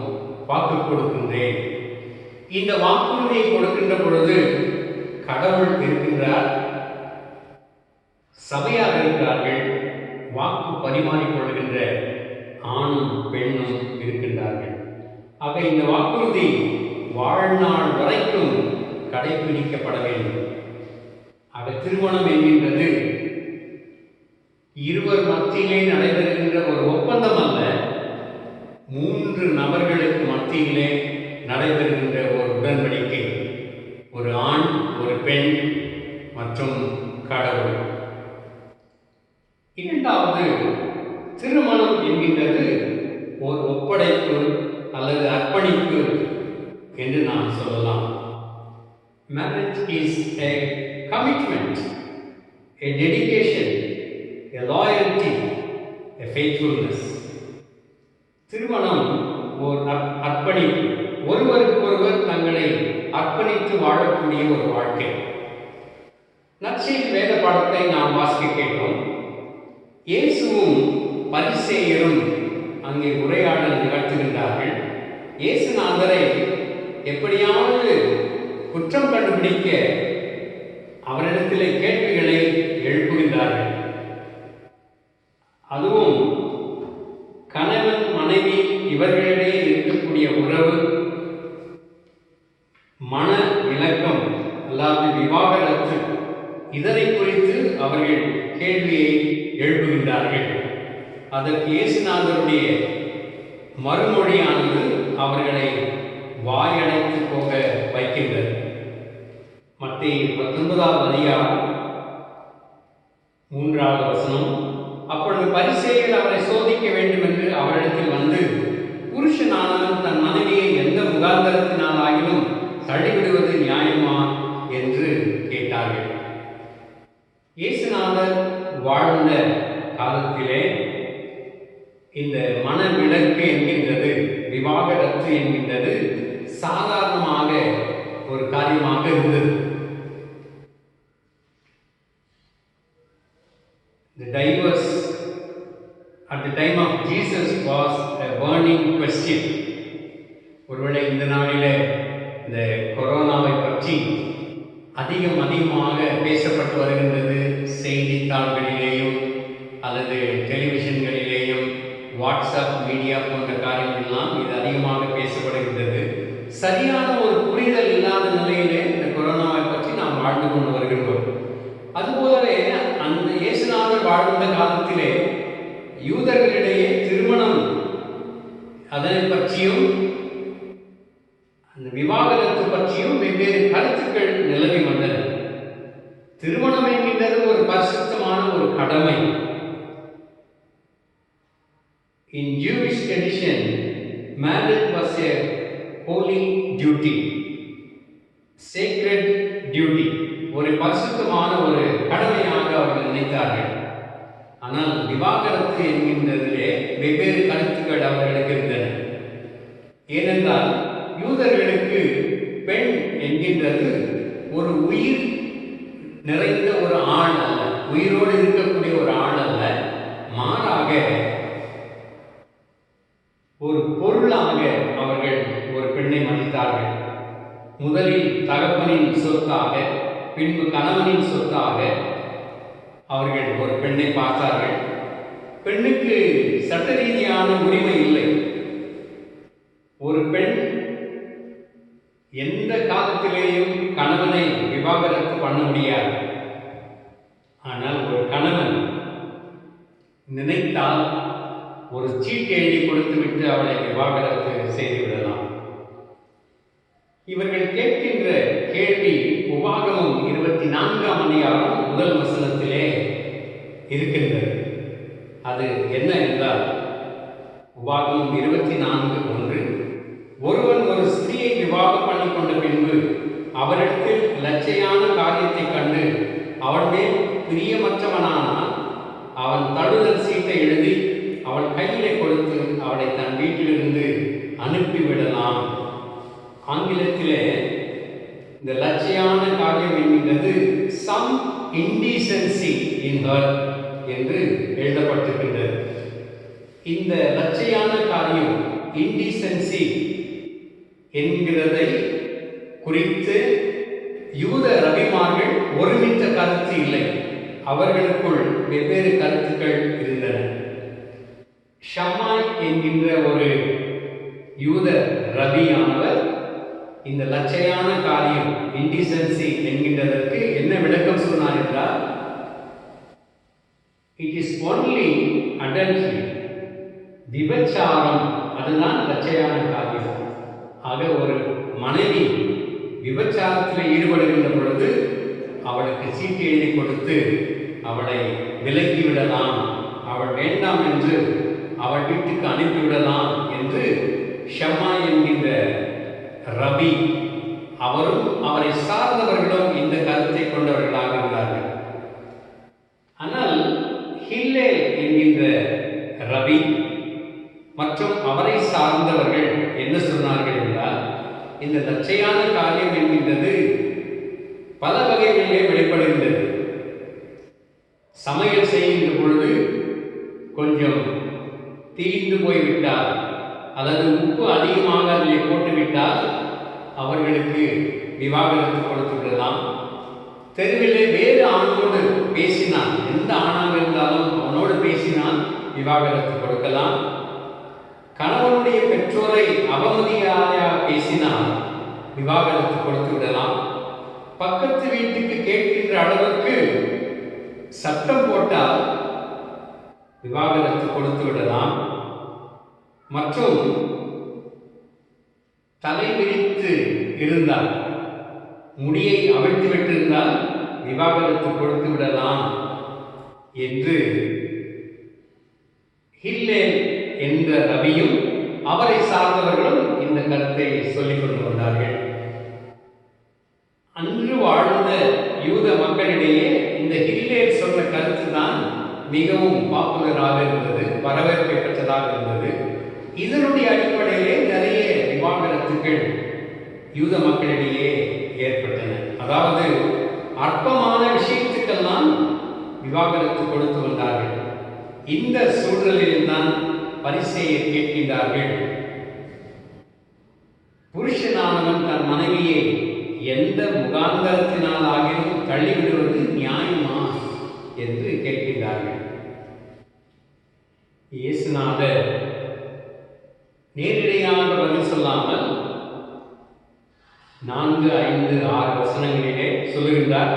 வாக்கு கொடுக்கின்றேன். இந்த வாக்குறுதியை கொடுக்கின்ற பொழுது கடவுள் இருக்கின்றார், சபையாக இருக்கிறார்கள், வாக்கு பரிமாறிக்கொள்கின்ற ஆணும் பெண்ணும் இருக்கின்றார்கள். ஆக இந்த வாக்குறுதி வாழ்நாள் வரைக்கும் கடைபிடிக்கப்பட வேண்டும். ஆக திருமணம் என்கின்றது இருவர் மத்தியிலே நடைபெறுகின்ற ஒரு ஒப்பந்தம் அல்ல, 3 நபர்களுக்கு மத்தியிலே நடைபெறுகின்ற ஒரு உடன்படிக்கை. ஒரு ஆண், ஒரு பெண் மற்றும் கடவுள். இரண்டாவது, திருமணம் என்கின்றது ஒரு ஒப்படைப்பு அல்லது அர்ப்பணிப்பு என்று நாம் சொல்லலாம். Marriage is a commitment, a dedication, a loyalty, a faithfulness. திருமணம் ஒரு அர்ப்பணிப்பு, ஒருவருக்கொருவர் தங்களை அர்ப்பணித்து வாழக்கூடிய ஒரு வாழ்க்கை. நற்செய்தி வேத பாடத்தை நாம் வாசிக்க கேட்டோம். இயேசுவும் பரிசேயரும் அங்கே உரையாடல் நிகழ்த்துகின்றார்கள். இயேசுநாதரை எப்படியாவது குற்றம் கண்டுபிடிக்க அவரிடத்திலே கேள்விகளை எழுப்புகின்றார்கள். அதுவும் கணவன் மனைவி இவர்களிடையே இருக்கக்கூடிய உறவு, மன இலக்கம் அல்லாது விவாகரத்து, இதனை குறித்து அவர்கள் கேள்வியை எழுப்புகின்றார்கள். அதற்கு இயேசுநாதருடைய மறுமொழியானது அவர்களை வாயடைத்து போக வைக்கின்றது. மத்தேயு 19ஆம் அதிகாரம் 3வது வசனம். அப்பொழுது பரிசேயர் அவரை சோதிக்க வேண்டும் என்று அவரிடத்தில் வந்து, புருஷனானவன் தன் மனைவியை எந்த முகாந்தரத்தினாலாகிலும் தள்ளிவிடுவது நியாயமா என்று கேட்டார்கள். இயேசுநாதர் வாழ்ந்த காலத்திலே இந்த மனவிலக்கு என்கின்றது, விவாகரத்து என்கின்றது சாதாரணமாக ஒரு காரியமாக இருந்தது. The divorce at the time of Jesus was a burning question. ஒருவேளை இந்த நாளிலே இந்த கொரோனாவை பற்றி அதிகமாக பேசப்பட்டு வருகின்றது. செய்தித்தாள்களிலேயும் அல்லது டெலிவிஷன்களிலேயும் வாட்ஸ்அப் மீடியா போன்ற காரியங்களெல்லாம் இது அதிகமாக பேசப்படுகின்றது. சரியான ஒரு புரிதல் இல்லாத நிலையிலே இந்த கொரோனாவை பற்றி நாம் வாழ்ந்து கொண்டு வருகின்றோம். அதுபோலவே அந்த இயேசுநாதர் வாழ்ந்த காலத்திலே யூதர்களிடையே திருமணம் அதனை பற்றியும் அந்த விவாகரத்து பற்றியும் வெவ்வேறு கருத்துக்கள் நிலவி வந்தன. திருமணம் என்கின்றது ஒரு பரிசுத்தமான ஒரு கடமை. In Jewish tradition, marriage was a holy duty, sacred duty. ஒரு பரிசுத்தமான ஒரு கடமையாக அவர்கள் நினைத்தார்கள். ஆனால் விவாகரத்து என்கின்றதிலே வெவ்வேறு கருத்துக்கள் அவர்களுக்கு இருந்தன. ஏனென்றால் யூதர்களுக்கு பெண் என்கின்றது ஒரு உயிர் நிறைந்த ஒரு ஆண் அல்ல, உயிரோடு இருக்கக்கூடிய ஒரு ஆண் அல்ல, மாறாக ஒரு பொருளாக அவர்கள் ஒரு பெண்ணை மதித்தார்கள். முதலில் தகப்பனின் சொத்தாக, பின்பு கணவனின் சொத்தாக அவர்கள் ஒரு பெண்ணை பார்த்தார்கள். பெண்ணுக்கு சட்ட ரீதியான உரிமை இல்லை. ஒரு பெண் எந்த காலத்திலேயும் கணவனை விவாகரத்து பண்ண முடியாது. ஆனால் ஒரு கணவன் நினைத்தால் ஒரு சீட்டு எழுதி கொடுத்துவிட்டு அவளை விவாகரத்து செய்துவிடலாம். இவர்கள் கேட்கின்ற கேள்வி உபாகமம் 24ஆம் அதிகாரம் 1 வசனத்திலே இருக்கின்றது. அது என்ன என்றால், உபாகமம் 24:1, ஒருவன் ஒரு ஸ்திரீயை விவாகம் பண்ணி கொண்ட பின்பு அவரிடத்தில் லட்சையான காரியத்தை கண்டு அவள் மேல் பிரியமற்றவனானால் அவன் தழுதல் சீட்டை எழுதி அவள் கையிலே கொடுத்து அவளை தன் வீட்டிலிருந்து அனுப்பிவிடலாம். ஆங்கிலத்திலே இந்த லட்சையான காரியம் என்கின்றது some indecency in her என்று எழுதப்பட்டிருக்கின்றது. இந்த லட்சையான காரியம் indecency என்கிறதை குறித்து யூத ரபிமார்கள் ஒருமித்த கருத்து இல்லை. அவர்களுக்குள் வெவ்வேறு கருத்துக்கள் இருந்தன. ஷம்மாய் என்கின்ற ஒரு யூத ரபியானவர் இந்த லட்சையான காரியம் இன்டிசென்சி என்கின்றதற்கு என்ன விளக்கம் சொன்னார் என்றால், இட் இஸ் ஒன்லி அடல்ட்ரி, விபச்சாரம், அதுதான் லட்சையான காரியம். ஆக ஒரு மனைவி விபச்சாரத்தில் ஈடுபடுகின்ற பொழுது அவளுக்கு சீட்டு எழுதி கொடுத்து அவளை விலக்கிவிடலாம், அவள் வேண்டாம் என்று அவள் வீட்டுக்கு அனுப்பிவிடலாம் என்று ஷம்மா என்கின்ற ரபி அவரும் அவரை சார்ந்தவர்களும் இந்த கருத்தை கொண்டவர்களாக இருந்தார்கள். ஆனால் ஹில்லே என்கின்ற ரபி மற்றும் அவரை சார்ந்தவர்கள் என்ன சொன்னார்கள் என்றால், இந்த லட்சையான காரியம் என்கின்றது பல வகைகளிலே வெளிப்படுகின்றது. சமையல் செய்கின்ற பொழுது கொஞ்சம் தீர்ந்து போய்விட்டால் அல்லது உப்பு அதிகமாக அதிலே போட்டுவிட்டால் அவர்களுக்கு விவாகரத்து கொடுத்து விடலாம். தெருவிலே வேறு ஆணோடு பேசினால், எந்த ஆணாக இருந்தாலும் அவனோடு பேசினால் விவாகரத்து கொடுக்கலாம். கணவனுடைய பெற்றோரை அவமதியாக பேசினால் விவாகரத்து கொடுத்து விடலாம். பக்கத்து வீட்டுக்கு கேட்கின்ற அளவுக்கு சத்தம் போட்டால் விவாகரத்து கொடுத்து விடலாம். மற்றும் தலை விரித்து இருந்தால், முடியை அவிழ்த்து விட்டிருந்தால் விவாகரத்து கொடுத்து விடலாம் என்று ஹில்லேல் என்ற ரவியும் அவரை சார்ந்தவர்களும் இந்த கருத்தை சொல்லிக் கொண்டு வந்தார்கள். அன்று வாழ்ந்த யூத மக்களிடையே இந்த ஹில்லேல் சொன்ன கருத்து தான் மிகவும் பாப்புலராக இருந்தது, வரவேற்பை பெற்றதாக இருந்தது. இதனுடைய அடிப்படையிலே நிறைய விவாகரத்துகள் யூத மக்களிடையே ஏற்பட்டன. அதாவது அற்பமான விஷயத்துக்கெல்லாம் விவாகரத்து கொடுத்து வந்தார்கள். இந்த சூழ்நிலையில் தான் பரிசேயர் கேட்கின்றார்கள், புருஷனானவன் தன் மனைவியை எந்த முகாந்தரத்தினால் ஆகியும் தள்ளிவிடுவது நியாயமா என்று கேட்கின்றார்கள். இயேசுநாதர் நேரிடையாக பதில் சொல்லாமல் 4, 5, 6 வசனங்களிலே சொல்லுகின்றார்.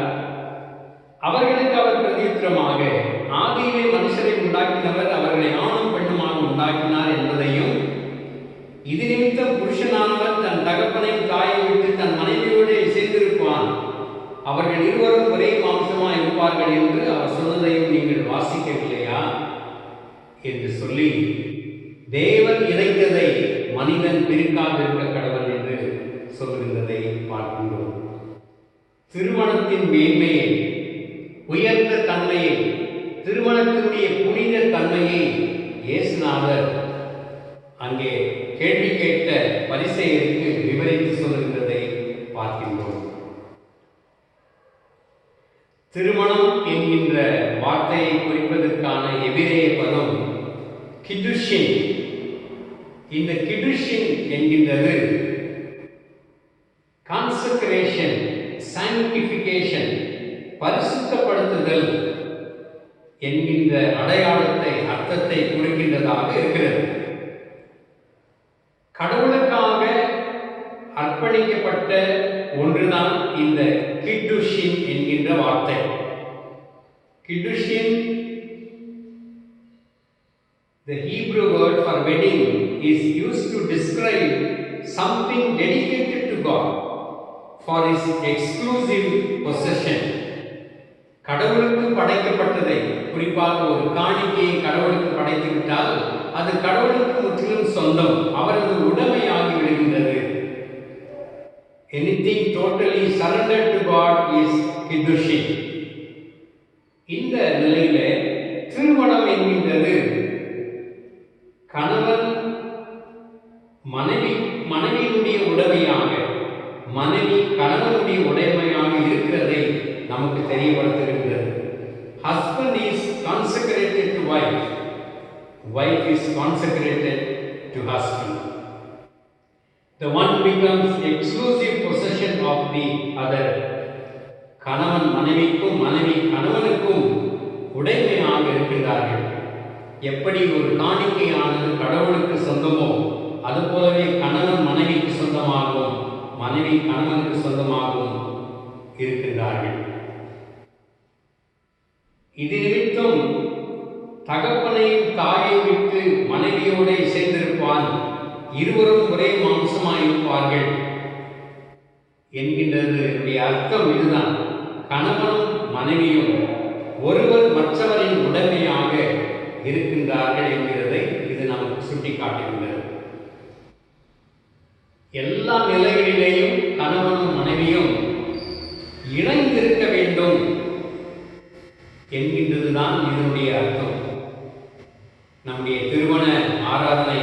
அவர்களுக்கு அவர் பிரதியுத்தரமாக, ஆதியிலே மனுஷரை உண்டாக்கினவர் அவர்களை ஆணும் பெண்ணுமாக உண்டாக்கினார் என்பதையும், இது நிமித்தம் புருஷனானவர் தன் தகப்பனையும் தாயை விட்டு தன் மனைவியோடு சேர்ந்திருப்பான், அவர்கள் இருவரும் ஒரே மாம்சமாக இருப்பார்கள் என்று அவர் சொன்னதையும் நீங்கள் வாசிக்கவில்லையா என்று சொல்லி, தேவன் இணைத்ததை மனிதன் பிரிக்காதிருக்க கடவுள் என்று சொல்லுகின்றதை பார்க்கின்றோம். திருமணத்தின் மேன்மையை, உயர்ந்த தன்மையை, திருமணத்தினுடைய புனித தன்மையை இயேசுநாதர் அங்கே கேள்வி கேட்ட பரிசேயருக்கு விவரித்து சொல்லுகின்றதை பார்க்கின்றோம். திருமணம் என்கின்ற வார்த்தையை குறிப்பதற்கான எபிரேய பதம் கிடுஷின். இந்த கிடுஷின் என்கின்றது கான்சக்ரேஷன், சாங்டிஃபிகேஷன், பரிசுத்தப்படுத்துதல் என்கின்ற அடையாளத்தை, அர்த்தத்தை குறிக்கின்றதாக இருக்கிறது. கடவுளுக்காக அர்ப்பணிக்கப்பட்ட ஒன்றுதான் இந்த கிடுஷின் என்கின்ற வார்த்தை. கிடுஷின், the Hebrew word for wedding, is used to describe something dedicated to God for his exclusive possession. கடவுளுக்கு படைக்கப்பட்டதை, குறிப்பாக ஒரு காணிக்கையை கடவுளுக்கு படைத்து விட்டால் அது கடவுளுக்கு முற்றிலும் சொந்தம், அவரது உடைமையாகி விடுகின்றது. Anything totally surrendered to God is kiddushin. இந்த நிலையிலே திருமணம் என்கின்றது கணவன் மனைவியினுடைய உடைமையாக, மனைவி கணவனுடைய உடைமையாக இருக்கிறதை நமக்கு தெரியப்படுத்துகின்றது. Husband is consecrated to wife, wife is consecrated to husband. The one becomes exclusive possession of the other. கணவன் மனைவிக்கும், மனைவி கணவனுக்கும் உடைமையாக இருக்கின்றார்கள். எப்படி ஒரு காணிக்கையானது கடவுளுக்கு சொந்தமோ அதுபோலவே கணவன் மனைவிக்கு சொந்தமாகவும், மனைவி கணவனுக்கு சொந்தமாகவும் இருக்கின்றார்கள். இது நிமித்தம் தகப்பனையும் தாயை விட்டு மனைவியோடு சேர்ந்திருப்பான், இருவரும் ஒரே மாம்சமாயிருப்பார்கள் என்கின்றது அர்த்தம் இதுதான். கணவனும் மனைவியும் ஒருவர் மற்றவரின் உடைமையாக இருக்கின்றார்கள் என்கிறதை இது நமக்கு சுட்டிக்காட்டுகின்றது. எல்லா நிலைகளிலேயும் கணவனும் மனைவியும் இணைந்திருக்க வேண்டும் என்கின்றதுதான் இதனுடைய அர்த்தம். நம்முடைய திருமண ஆராதனை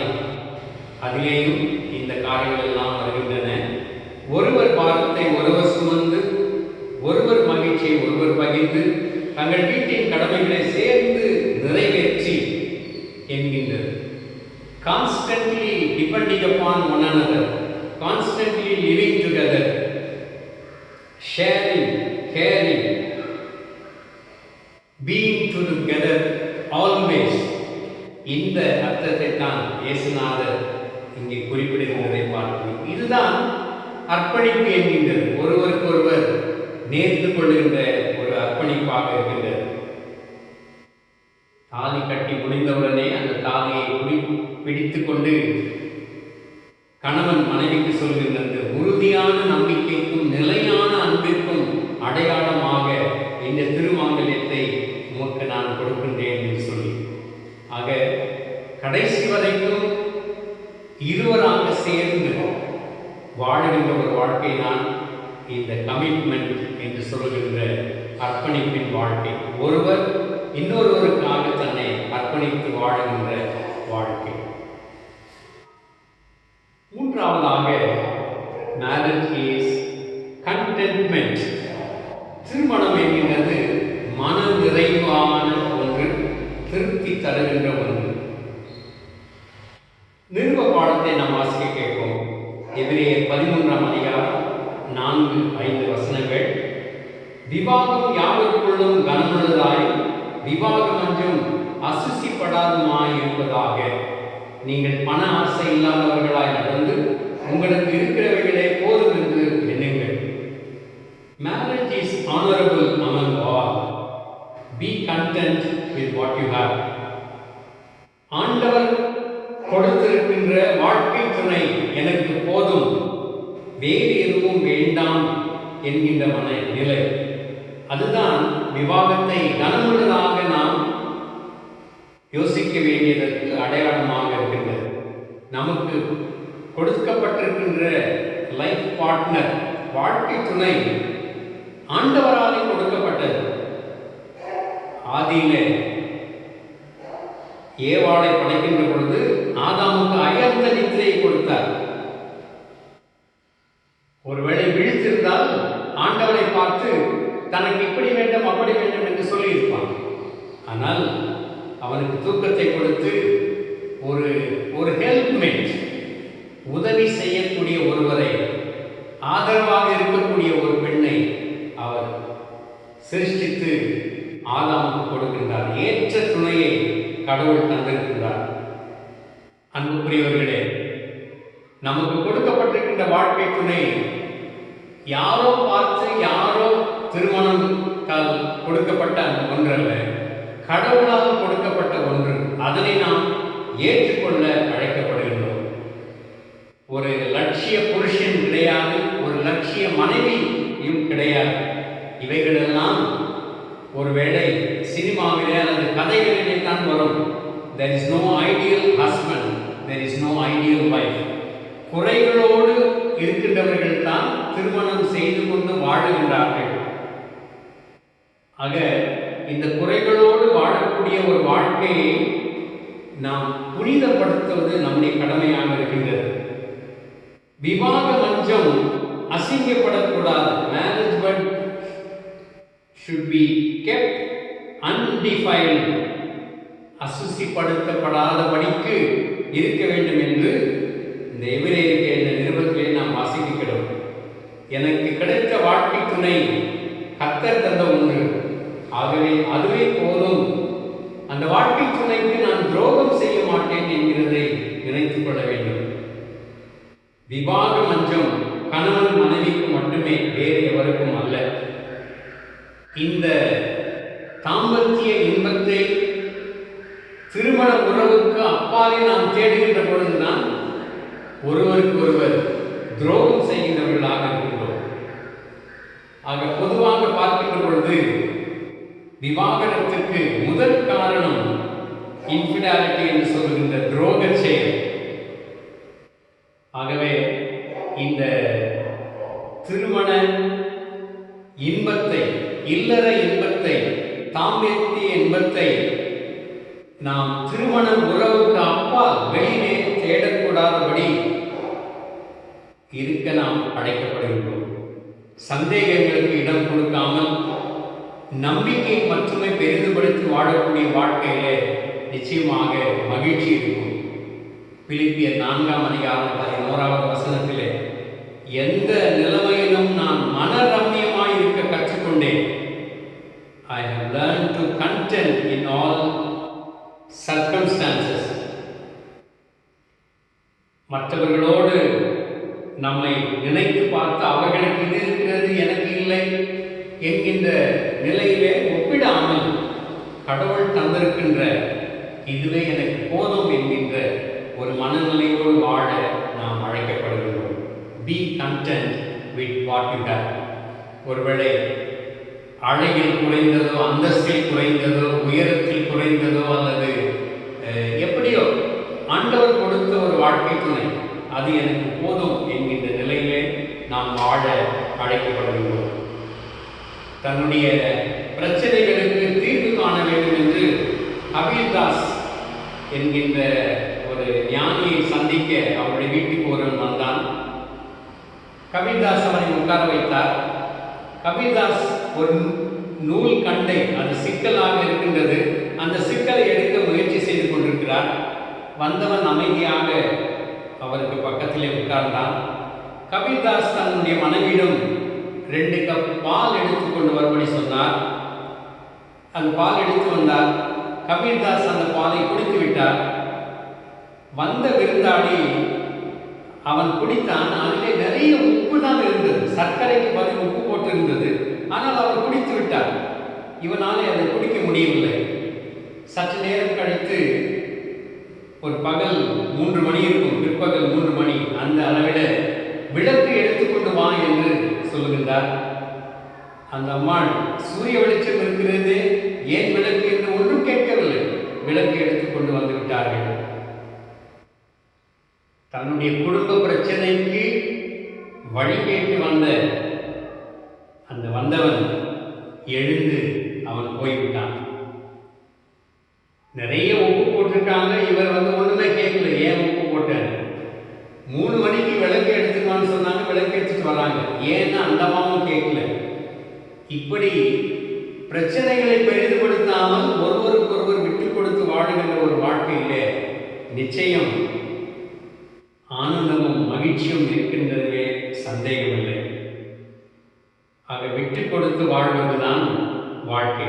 அதிலேயும் இந்த காரியங்கள் எல்லாம் வருகின்றன. ஒருவர் பாரத்தை ஒருவர் சுமந்து, ஒருவர் மகிழ்ச்சியை ஒருவர் பகிர்ந்து, தங்கள் வீட்டின் கடமைகளை சேர்ந்து நிறைவேற்றி என்கின்றது. Constantly depending upon one another, constantly living together, sharing, caring, being together always. இந்த அர்த்தத்தை தான் இயேசுநாதர் இங்கே குறிப்பிடுகிறதை பார்க்கிறோம். இதுதான் அர்ப்பணிப்பு என்கின்றது. ஒருவருக்கொருவர் நேர்ந்து கொள்கின்ற ஒரு அர்ப்பணிப்பாக இருக்கின்றது. தாலி கட்டி முடிந்தவுடனே அந்த தாலியை பிடித்து கொண்டு கணவன் மனைவிக்கு சொல்கின்ற அந்த உறுதியான நம்பிக்கைக்கும் நிலையான அன்பிற்கும் அடையாளமாக இந்த திருமாங்கல்யத்தை உமக்கு நான் கொடுக்கின்றேன் என்று சொல்லி, ஆக கடைசி வரைக்கும் இருவராக சேர்ந்து வாழுகின்ற ஒரு வாழ்க்கை தான் இந்த கமிட்மெண்ட் என்று சொல்கின்ற அர்ப்பணிப்பின் வாழ்க்கை. ஒருவர் இன்னொருவருக்காக தன்னை அர்ப்பணித்து வாழுகின்ற வாழ்க்கை. மூன்றாவதாக மேரேஜ் இஸ் கண்டென்ட்மெண்ட். திருமணம் என்கின்றது மன நிறைவான ஒன்று, திருப்தி தருகின்ற ஒன்று. நிருப பாடத்தை நாம் வாசிக்க கேட்போம். எபிரேயர் 13ஆம் அதிகாரம் 4-5 வசனங்கள். விவாகம் யாவருக்குள்ளும் கனமுள்ளதாய் விவாகம் அஞ்சும் அசுசிப்படாதுமாய் இருப்பதாக. நீங்கள் பண ஆசை இல்லாதவர்களாய் நடந்து உங்களுக்கு இருக்கிறவைகளே போதும் என்று எண்ணுங்கள். Marriage is honorable among all. Be content with what you have. ஆண்டவர் கொடுத்திருக்கின்ற வாழ்க்கை துணை எனக்கு போதும், வேறு எதுவும் வேண்டாம் என்கின்ற மனநிலை, அதுதான் விவாகத்தை கனமுள்ளதாக நாம் யோசிக்க வேண்டியதற்கு அடையாளமாக இருக்கின்றது. நமக்கு கொடுக்கப்பட்டிருக்கின்ற லைஃப் பார்ட்னர், வாழ்க்கை துணை ஆண்டவராலே கொடுக்கப்பட்டது. ஆதியிலே ஏவாளை படைக்கின்ற பொழுது ஆதாமுக்கு அயர்ந்த நித்திரையை கொடுத்தார். ஒருவேளை விழித்திருந்தால் ஆண்டவரை பார்த்து தனக்கு இப்படி வேண்டும் அப்படி வேண்டும் என்று சொல்லியிருப்பான். ஆனால் அவனுக்கு தூக்கத்தை கொடுத்து ஒரு ஹெல்ப்மேட், உதவி செய்யக்கூடிய ஒருவரை, ஆதரவாக இருக்கக்கூடிய ஒரு பெண்ணை அவர் சிருஷ்டித்து ஆதாமுக்கு கொடுக்கின்றார். ஏற்ற துணையை கடவுள் தந்திருக்கின்றார். அன்புக்குரியவர்களே, நமக்கு கொடுக்கப்பட்டிருக்கின்ற வாழ்க்கை துணை யாரோ பார்த்து யாரோ திருமணம் கொடுக்கப்பட்ட அந்த ஒன்றல்ல, கடவுளால் கொடுக்கப்பட்ட ஒன்று. அதனை நாம் ஏற்றுக்கொள்ள அழைக்கப்படுகின்றோம். ஒரு லட்சிய புருஷன் கிடையாது, ஒரு லட்சிய மனைவியும் கிடையாது. இவைகளெல்லாம் ஒருவேளை சினிமாவிலே அல்லது கதைகளிலே தான் வரும். There is no ideal husband, there is no ideal wife. குறைகளோடு இருக்கின்றவர்கள் தான் திருமணம் செய்து கொண்டு வாழுகின்றார்கள். ஆக இந்த குறைகளோடு வாழக்கூடிய ஒரு வாழ்க்கையை நாம் புனிதப்படுத்துவது நம்முடைய கடமையாக இருக்கின்றது. விவாக மஞ்சம் அசிங்கப்படக்கூடாது. Marriage but should be kept undefiled. அசுசிப்படுத்தப்படாதபடிக்கு இருக்க வேண்டும் என்று இந்த எபிரேயருக்கு என்ற நிருபத்திலே நாம் வாசிக்கிறோம். எனக்கு கிடைத்த வாழ்க்கை துணை கர்த்தர் தந்த ஒன்று, ஆகவே அதுவே போதும், அந்த வாழ்க்கை துணைக்கு நான் துரோகம் செய்ய மாட்டேன் என்கிறதை நினைத்துக் கொள்ள வேண்டும். விவாக மஞ்சம் கணவன் மனைவிக்கு மட்டுமே, வேறு எவருக்கும் அல்ல. இந்த தாம்பத்திய இன்பத்தை திருமண உறவுக்கு அப்பாலே நாம் தேடுகின்ற பொழுதுதான் ஒருவருக்கு ஒருவர் துரோகம் செய்கின்றவர்களாக இருக்கின்றோம். ஆக பொதுவாக பார்க்கின்ற பொழுது விவாகரத்துக்கு முதல் காரணம் இன்ஃபிடாலிட்டி என்று சொல்கின்ற துரோக செயல். ஆகவே இந்த திருமண இன்பத்தை, இல்லற இன்பத்தை, தாம்பத்திய இன்பத்தை நாம் திருமண உறவுக்கு அப்பால் வெளியே தேடக்கூடாதபடி இருக்க நாம் அழைக்கப்படுகின்றோம். சந்தேகங்களுக்கு இடம் கொடுக்காமல் நம்பிக்கை மட்டுமே பெரிதுபடுத்தி வாழக்கூடிய வாழ்க்கையிலே நிச்சயமாக மகிழ்ச்சி இருக்கும். பிலிப்பியர் 4ஆம் அதிகாரம் 11வது வசனத்திலே, எந்த நிலைமையிலும் நான் மனரம்யமாய் இருக்க கற்றுக்கொண்டேன். I have learned to content in all circumstances. மற்றவர்களோடு நம்மை நினைத்து பார்த்து அவர்களுக்கு இது இருக்கிறது எனக்கு இல்லை, என்கின்ற நிலையிலே ஒப்பிடாமல் கடவுள் தந்திருக்கின்ற இதுவே எனக்கு போதும் என்கின்ற ஒரு மனநிலையோடு வாழ நாம் அழைக்கப்படுகிறோம். Be content with what you have. ஒருவேளை அழகில் குறைந்ததோ, அந்தஸ்தில் குறைந்ததோ, உயரத்தில் குறைந்ததோ, அல்லது எப்படியோ ஆண்டவர் கொடுத்த ஒரு வாழ்க்கை துணை அது எனக்கு போதும் என்கின்ற நிலையிலே நாம் வாழ அழைக்கப்படுகிறோம். தன்னுடைய பிரச்சனைகளுக்கு தீர்வு காண வேண்டும் என்று கபீர்தாஸ் என்கின்ற ஒரு ஞானியை சந்திக்க அவருடைய வீட்டுக்கு ஒருவன் வந்தான். கபீர்தாஸ் அவனை உட்கார வைத்தார். கபீர்தாஸ் ஒரு நூல் கண்டை, அது சிக்கலாக இருக்கின்றது, அந்த சிக்கலை எடுக்க முயற்சி செய்து கொண்டிருக்கிறார். வந்தவன் அமைதியாக அவருக்கு பக்கத்திலே உட்கார்ந்தான். கபீர்தாஸ் தன்னுடைய மனைவியிடம் 2 கப் பால் எடுத்துக்கொண்டு வரும்படி சொன்னார். அந்த பால் எடுத்து வந்தார். கபீர்தாஸ் அந்த பாலை குடித்து விட்டார். வந்த விருந்தாளி அவன் குடித்தான். அதிலே நிறைய உப்பு தான் இருந்தது, சர்க்கரைக்கு பதில் உப்பு போட்டு இருந்தது. ஆனால் அவர் குடித்து விட்டார். இவனாலே அதை குடிக்க முடியவில்லை. சற்று நேரம் கழித்து ஒரு பகல் 3 மணி இருக்கும், பிற்பகல் 3 மணி, அந்த அளவில் விளக்கு எடுத்துக்கொண்டு வா என்று சொல்லுகின்றார். அந்த அம்மாள் சூரிய வெளிச்சம் இருக்கிறது, ஏன் விளக்கு என்று ஒன்றும் கேட்கவில்லை. விளக்கு எடுத்துக்கொண்டு வந்து விட்டார்கள். தன்னுடைய குடும்ப பிரச்சனைக்கு வழி கேட்டு வந்தவன் எழுந்து அவன் போய்விட்டான். நிறைய உப்பு போட்டிருக்காங்க, இவர் ஒண்ணுமே கேட்கல. ஏன் உப்பு போட்டார்? 3 மணிக்கு விளக்கு எடுத்துக்கலான்னு சொன்னாங்க, விளக்கு எடுத்துட்டு வராங்க. ஏன்னா அந்த அம்மாவும் கேட்கல. இப்படி பிரச்சனைகளை பெரிதுபடுத்தாமல் ஒருவருக்கொருவர் விட்டு கொடுத்து வாழுகின்ற ஒரு வாழ்க்கையிலே நிச்சயம் ஆனந்தமும் மகிழ்ச்சியும் இருக்கின்றதிலே சந்தேகமில்லை. ஆக விட்டு கொடுத்து வாழ்வதுதான் வாழ்க்கை.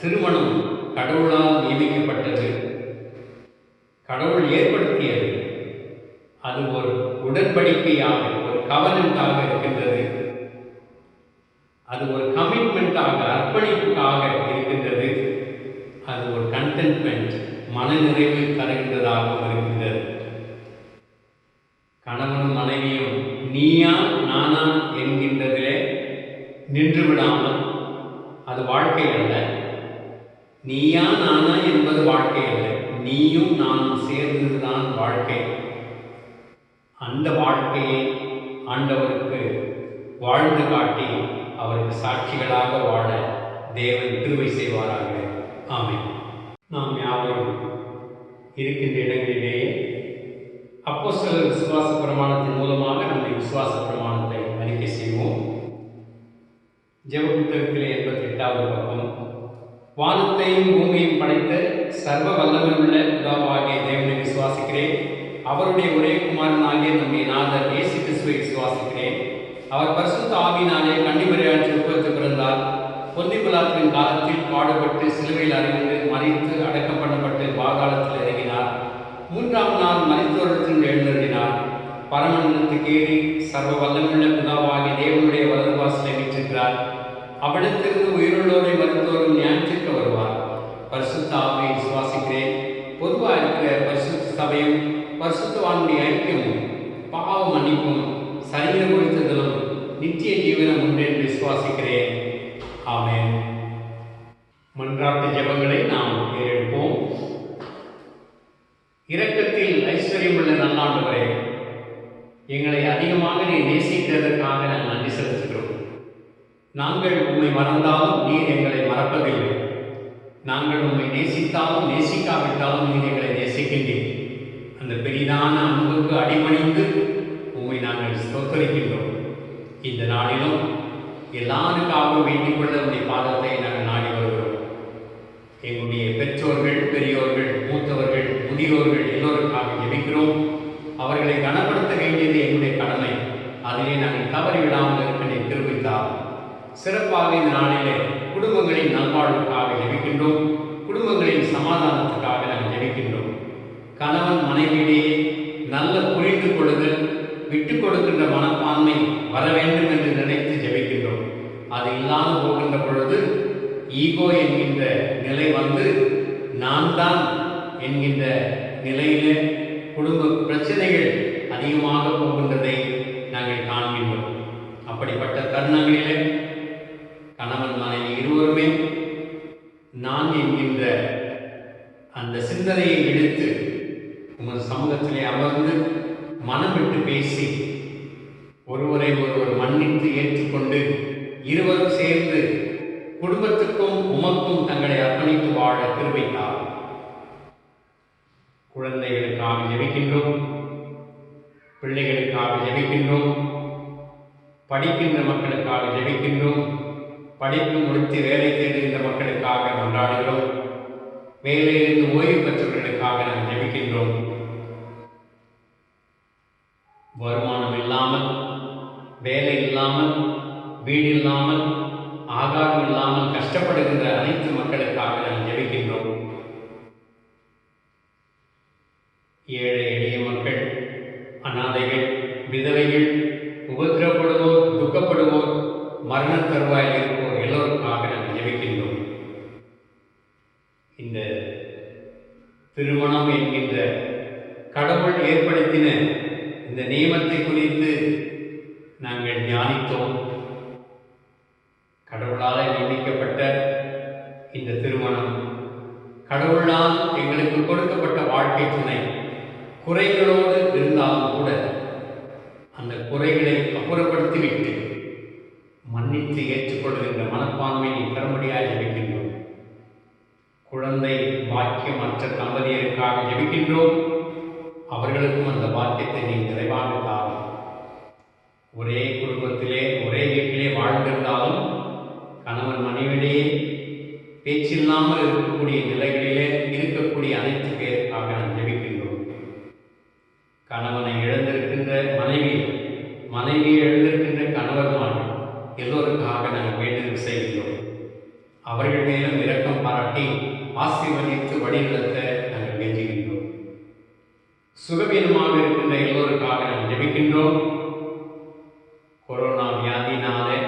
திருமணம் கடவுளால் நியமிக்கப்பட்டது, கடவுள் ஏற்படுத்தியது. அது ஒரு உடன்படிக்கையாக, ஒரு கவனண்டாக இருக்கின்றது. அது ஒரு கமிட்மெண்ட்டாக, அர்ப்பணிப்புக்காக இருக்கின்றது. அது ஒரு கண்டென்ட்மெண்ட், மனநிறைவு தருகின்றதாகவும் இருக்கின்றது. கணவனும் மனைவியும் நீயா நானா என்கின்றதிலே நின்று விடாமல், அது வாழ்க்கை அல்ல. நீயா நானா என்பது வாழ்க்கை அல்ல, நீயும் நானும் சேர்ந்ததுதான் வாழ்க்கை. அந்த வாழ்க்கையை ஆண்டவருக்கு வாழ்ந்து காட்டி அவருக்கு சாட்சிகளாக வாழ தேவன் கிருபை செய்வாராக. ஆமென். நாம் யாவரும் இருக்கின்ற இடங்களிலேயே அப்போஸ்தலர் விசுவாச பிரமாணத்தின் மூலமாக நம்முடைய விசுவாச பிரமாணத்தை அறிக்கை செய்வோம். ஜெப புத்தகத்திலே 88வது பக்கம். வானத்தையும் பூமியையும் படைத்த சர்வ வல்லமையுள்ள பிதாவாகிய தேவனை விசுவாசிக்கிறேன். அவருடைய ஒரே குமாரனாகிய நம்முடைய நாதர் இயேசு கிறிஸ்துவை விசுவாசிக்கிறேன். அவர் பரிசுத்த ஆவியினாலே கன்னிமரியாள் உட்படுத்த பிறந்தார். பொந்தி பிலாத்தின் காலத்தில் பாடுபட்டு சிலுவையில் அறைந்து மரித்து அடக்கம் பண்ணப்பட்டு பாதாளத்தில் இறங்கினார். 3ஆம் நாள் மரித்தோரிடத்தில் எழுந்தருளினார். பரமண்டலத்துக்கு ஏறி சர்வ வல்லமுள்ள பிதாவாகிய தேவனுடைய வலது வாசலை வீற்றிருக்கிறார். அவ்விடத்திலிருந்து உயிருள்ளோரை மருத்துவரும் நியாயத்திற்கு வருவார். பரிசுத்த ஆவியை விசுவாசிக்கிறேன். பொதுவாக இருக்கிற பரிசுத்த சபையும் பரிசுத்தவானுடைய ஐக்கியமும் பாவ மன்னிப்பும் சரீர குறித்ததிலும் நித்திய ஜீவனம் உண்டு என்று விசுவாசிக்கிறேன். ஆமென். மன்றாட்டு ஜெபங்களை நாம் ஏறெடுப்போம். இரக்கத்தில் ஐஸ்வர்யமுள்ள நல்லாண்டவரே, எங்களை அதிகமாக நீர் நேசித்ததற்காக நாங்கள் நன்றி செலுத்துகிறோம். நாங்கள் உம்மை மறந்தாலும் நீர் எங்களை மறப்பதில்லை. நாங்கள் உம்மை நேசித்தாலும் நேசிக்காவிட்டாலும் நீர் எங்களை நேசிக்கின்றீர். அந்த பெரிதான அன்புக்கு அடிபணிந்து உம்மை நாங்கள் ஸ்தோத்தரிக்கின்றோம். இந்த நாளிலும் எல்லாருக்காகவும் வேண்டிக் கொள்ள உடைய பாதத்தை நாங்கள் நாடி வருகிறோம். எங்களுடைய பெற்றோர்கள், பெரியோர்கள், மூத்தவர்கள், முதியோர்கள் எல்லோருக்காக ஜெபிக்கிறோம். அவர்களை கனப்படுத்த வேண்டியது எங்களுடைய கடமை. அதிலே நாங்கள் தவறிவிடாமல் இருக்க நீர் கிருபை தாரும். சிறப்பாக இந்த நாளிலே குடும்பங்களின் நல்வாழ்வுக்காக ஜெபிக்கின்றோம். குடும்பங்களின் சமாதானத்துக்காக நாங்கள் ஜெபிக்கின்றோம். கணவன் மனைவியிடையே நல்ல புரிந்து கொள்ளுதல், விட்டுக் கொடுக்கின்ற மனப்பான்மை வர வேண்டும் என்று நினைத்து ஜெபிக்கின்றோம். அது இல்லாமல் போகின்ற பொழுது ஈகோ என்கின்ற நிலை வந்து நான் தான் என்கின்ற நிலையிலே குடும்ப பிரச்சனைகள் அதிகமாக போகின்றதை நாங்கள் காண்கின்றோம். அப்படிப்பட்ட தருணங்களிலே கணவன் மனைவி இருவருமே நான் என்கின்ற அந்த சிந்தனையை எடுத்து உங்கள் சமூகத்திலே அமர்ந்து மனம் விட்டு பேசி ஒருவரை ஒருவர் மன்னித்து ஏற்றுக்கொண்டு இருவரும் சேர்ந்து குடும்பத்துக்கும் உமக்கும் தங்களை அர்ப்பணித்து வாழ கிருபைத்தார். குழந்தைகளுக்காக ஜெபிக்கின்றோம், பிள்ளைகளுக்காக ஜெபிக்கின்றோம், படிக்கின்ற மக்களுக்காக ஜெபிக்கின்றோம், படிப்பு முடித்து வேலை தேடுகின்ற மக்களுக்காக கொண்டாடுகிறோம், வேலையிலிருந்து ஓய்வு பெற்றவர்களுக்காக நாம் ஜெபிக்கின்றோம். வருமானம் இல்லாமல், வேலை இல்லாமல், வீடு இல்லாமல், ஆகாரம் இல்லாமல் கஷ்டப்படுகின்ற அனைத்து மக்களுக்காக நாம் ஜெபிக்கின்றோம். ஏழை எளிய மக்கள், அனாதைகள், விதவைகள், உபத்திரப்படுவோர், துக்கப்படுவோர், மரண தருவாயில் இருப்போர் எல்லோருக்காக நாம் ஜெபிக்கின்றோம். இந்த திருமணம் என்கின்ற கடவுள் ஏற்படுத்தின இந்த நியமத்தை குறித்து நாங்கள் தியானித்தோம். கடவுளால் நியமிக்கப்பட்ட இந்த திருமணம் கடவுளால் எங்களுக்கு கொடுக்கப்பட்ட வாழ்க்கை துணை குறைகளோடு இருந்தாலும் கூட அந்த குறைகளை அப்புறப்படுத்திவிட்டு மன்னித்து ஏற்றுக்கொள்கின்ற மனப்பான்மையை தரும்படியாக ஜெபிக்கின்றோம். குழந்தை பாக்கியமற்ற தம்பதியருக்காக ஜெபிக்கின்றோம். அவர்களுக்கும் அந்த பாக்கியத்தை நீ நிறைவாக தாரும். ஒரே குடும்பத்திலே ஒரே வீட்டிலே வாழ்ந்திருந்தாலும் கணவன் மனைவியிடையே பேச்சில்லாமல் இருக்கக்கூடிய நிலைகளிலே இருக்கக்கூடிய அனைத்து பேருக்காக நாம் ஜெபிக்கின்றோம். கணவனை இழந்திருக்கின்ற மனைவி, மனைவியை இழந்திருக்கின்ற கணவர்மார்கள் எல்லோருக்காக நாங்கள் வேண்டுதல் செய்கின்றோம். அவர்கள் மேலும் இரக்கம் பாராட்டி ஆசீர்வதித்து வழிநடத்த நாங்கள் வேண்டுகின்றோம். சுகவீனமாக இருக்கின்ற எல்லோருக்காக நாம் ஜெபிக்கின்றோம். கொரோனா வியாதியினாலே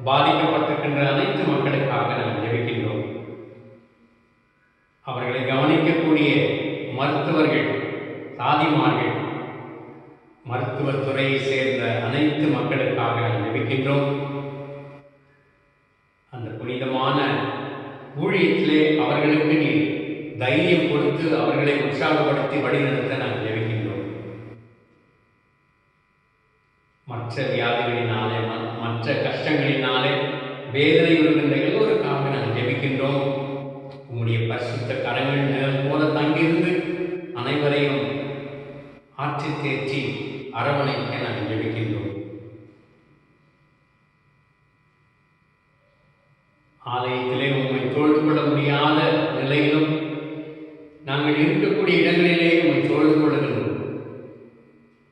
பாதிக்கப்பட்டிருக்கின்ற அனைத்து மக்களுக்காக நாம் ஜெபிக்கின்றோம். அவர்களை கவனிக்கக்கூடிய மருத்துவர்கள், சாதிமார்கள், மருத்துவத்துறையை சேர்ந்த அனைத்து மக்களுக்காக நாம் ஜெபிக்கின்றோம். அந்த புனிதமான ஊழியத்திலே அவர்களுக்கு நீ தைரியம் கொடுத்து அவர்களை உற்சாகப்படுத்தி வழிநடத்த நாம் ஜெபிக்கின்றோம். மற்ற வியாதிகளினாலே, மற்ற கஷ்டங்களினாலே வேதனை வருகின்ற எல்லோருக்காக நாம் ஜெபிக்கின்றோம். உம்முடைய பரிசுத்த கரங்கள் நிழல் போல தங்கியிருந்து அனைவரையும் ஆற்றி தேற்றி அரவணைக்க நாம் ஜெபிக்கின்றோம். ஆலயத்திலே உம்மை தொழுது கொள்ள முடியாத நிலையிலும் நாங்கள் இருக்கக்கூடிய இடங்களிலே உம்மை தொழுது கொள்ளுகின்றோம்.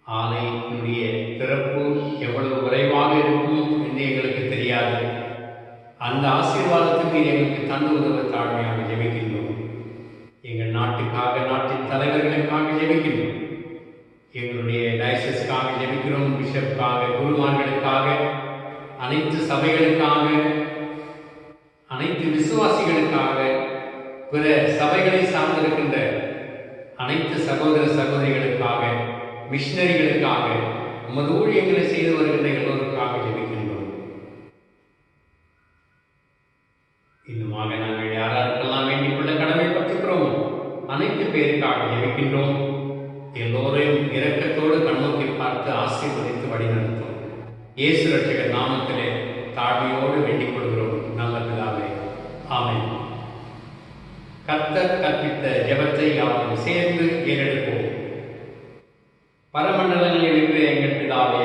ஆலயத்தினுடைய திறப்பு எவ்வளவு விரைவாக இருக்கும் என்று எங்களுக்கு தெரியாது. அந்த ஆசீர்வாதத்துக்கு எங்களுக்கு தந்து உதவ தாழ்மையாக ஜெபிக்கின்றோம். எங்கள் நாட்டுக்காக, நாட்டின் தலைவர்களுக்காக ஜெபிக்கின்றோம். எங்களுடைய டைசஸ்க்காக ஜெபிக்கிறோம். பிஷப்புக்காக, குருமார்களுக்காக, அனைத்து சபைகளுக்காக, அனைத்து விசுவாசிகளுக்காக, பிற சபைகளை சார்ந்திருக்கின்ற அனைத்து சகோதர சகோதரிகளுக்காக, மிஷனரிகளுக்காக, உமது ஊழியங்களை செய்து வருகின்ற எல்லோருக்காக ஜெபிக்கின்றோம். இன்னுமாக நாங்கள் யாராருக்கெல்லாம் வேண்டிக் கொள்ள கடமைப்பட்டிருக்கிறோம் அனைத்து பேருக்காக ஜெபிக்கின்றோம். எல்லோரையும் இரக்கத்தோடு கண்ணோக்கி பார்த்து ஆசீர்வதித்து வழிநடத்தும் இயேசு ரட்சகர் நாமத்திலே தாழ்மையோடு வேண்டிக் கொள்கிறோம் நல்ல பிதாவே, ஆமென். கர்த்தர் கற்பித்த ஜெபத்தை யாரும் சேர்ந்து ஏறெடுப்போம். பரமண்டலங்களில் இருக்கிற எங்கள் பிதாவே,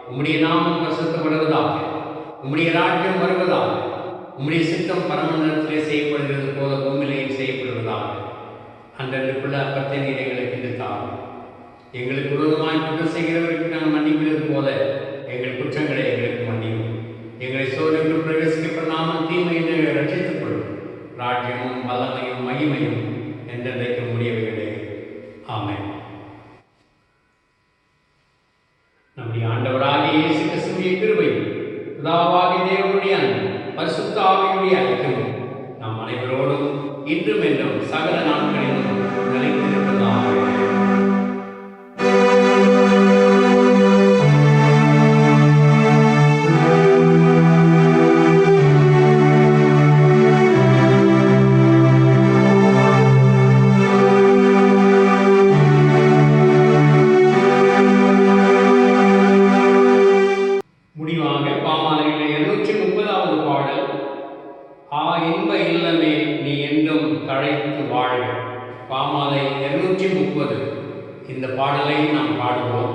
உம்முடைய நாமம் பரிசுத்தப்படுவதாக, உம்முடைய ராஜ்யம் வருவதாக, உம்முடைய சித்தம் பரமண்டலத்திலே செய்யப்படுகிறது போல பூமியிலேயும் செய்யப்படுவதாக. அன்றன்றுக்குள்ள அப்பத்தை நீர் எங்களுக்கு இன்று தாரும். எங்களுக்கு விரோதமாய் குற்றம் செய்கிறவர்களுக்கு நாங்கள் மன்னிக்கிறது போல எங்கள் குற்றங்களை எங்களுக்கு மன்னியும். எங்களை சோதனைக்கு பிரவேசிக்கப்படாமல் தீமை என்று ரட்சித்துக் கொள்ளும். ராஜ்யமும் வல்லமையும் மகிமையும் என்றென்றைக்கு முடியவைகளே, ஆமென். நம்முடைய ஆண்டவராகிய இயேசு கிறிஸ்துவின் கிருபையும் பிதாவாகிய தேவனுடைய பரிசுத்த ஆவியுடைய ஐக்கியமும் நம் அனைவரோடும் இன்றும் என்றும் சகல நாட்களிலும் நிலைத்திருப்பதாக. முடிவாக பாமாலையில் 230வது பாடல், ஆ இன்ப இல்லமே நீ என்றும் தழைத்து வாழ்க. பாமாலை 230. இந்த பாடலை நாம் பாடுவோம்.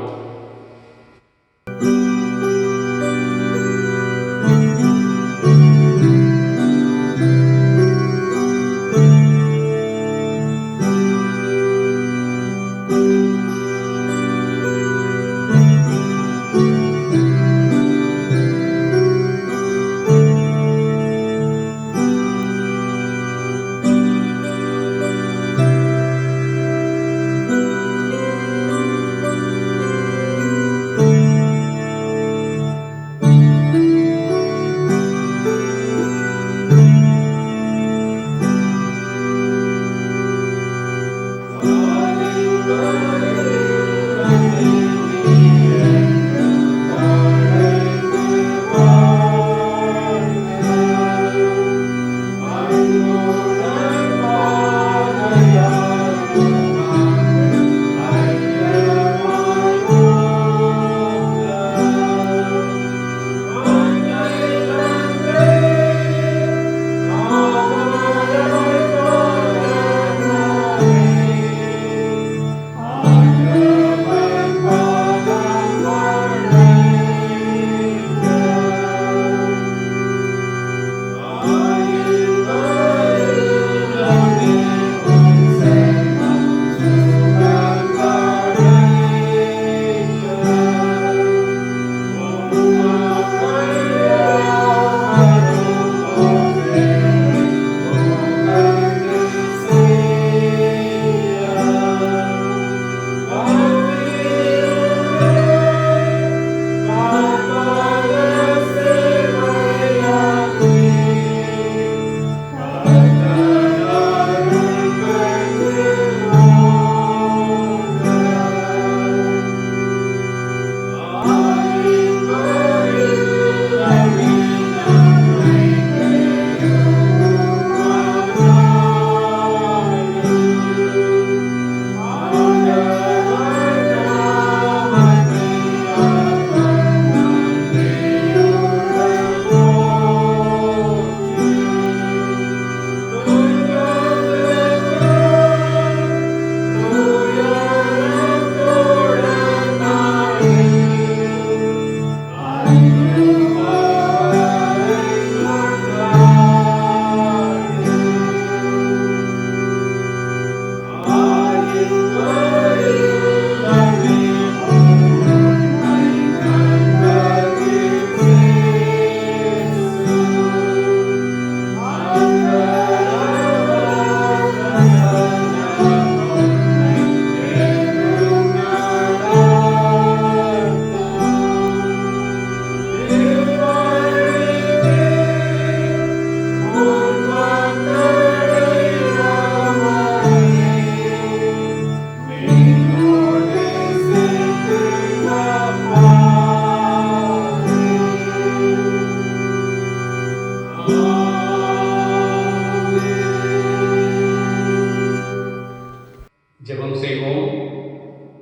ஜெபம் செய்வோம்.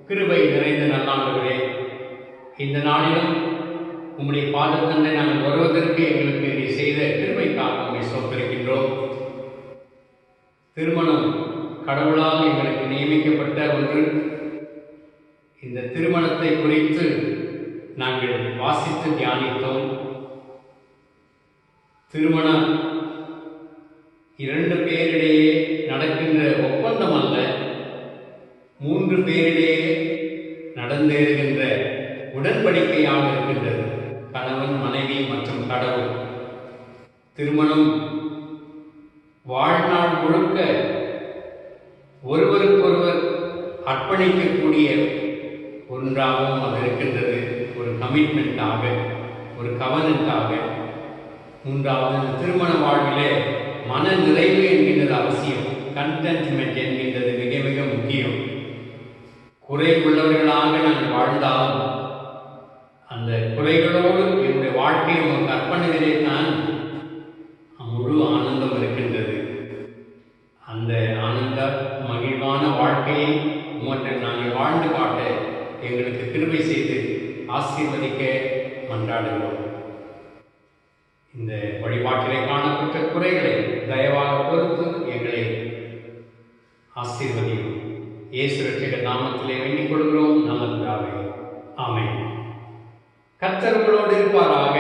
கிருபை நிறைந்த நல்லாண்டவரே, இந்த நாளிலும் உம்முடைய பாதத்தண்டை நாங்கள் வருவதற்கு எங்களுக்கு நீ செய்த கிருபைக்காக உம்மை ஸ்தோத்திரிக்கின்றோம். திருமணம் கடவுளால் எங்களுக்கு நியமிக்கப்பட்ட ஒன்று. இந்த திருமணத்தை குறித்து நாங்கள் வாசித்து தியானித்தோம். திருமணம் 2 பேரிடையே நடக்கின்ற ஒப்பந்தம் அல்ல, 3 பேரிடையே நடந்தேறுகின்ற உடன்படிக்கையாக இருக்கின்றது. கணவன், மனைவி மற்றும் கடவுள். திருமணம் வாழ்நாள் முழுக்க ஒருவருக்கொருவர் அர்ப்பணிக்கக்கூடிய ஒன்றாகவும் அது இருக்கின்றது. ஒரு கமிட்மெண்ட்டாக, ஒரு கவனண்டாக. மூன்றாவது, இந்த திருமண வாழ்விலே மன நிறைவு என்கின்றது அவசியம். கண்டென்ட்மெண்ட் என்கின்றது மிக மிக முக்கியம். குறை உள்ளவர்களாக நான் வாழ்ந்தாலும் அந்த குறைகளோடு என்னுடைய வாழ்க்கையை உங்கள் அர்ப்பணிதிலே தான் முழு ஆனந்தம் இருக்கின்றது. அந்த ஆனந்த மகிழ்வான வாழ்க்கையை உமற்ற நாங்கள் வாழ்ந்து காட்ட எங்களுக்கு கிருபை செய்து ஆசீர்வதிக்க மன்றாடுகிறோம். இந்த வழிபாட்டிலே காணப்பட்ட குறைகளை தயவாக பொறுத்து எங்களை ஆசீர்வதியும். இயேசு ரட்சகர் நாமத்திலே வேண்டிக் கொள்கிறோம் நல்ல பிதாவே. ஆமென். கர்த்தர் உங்களோடு இருப்பாராக.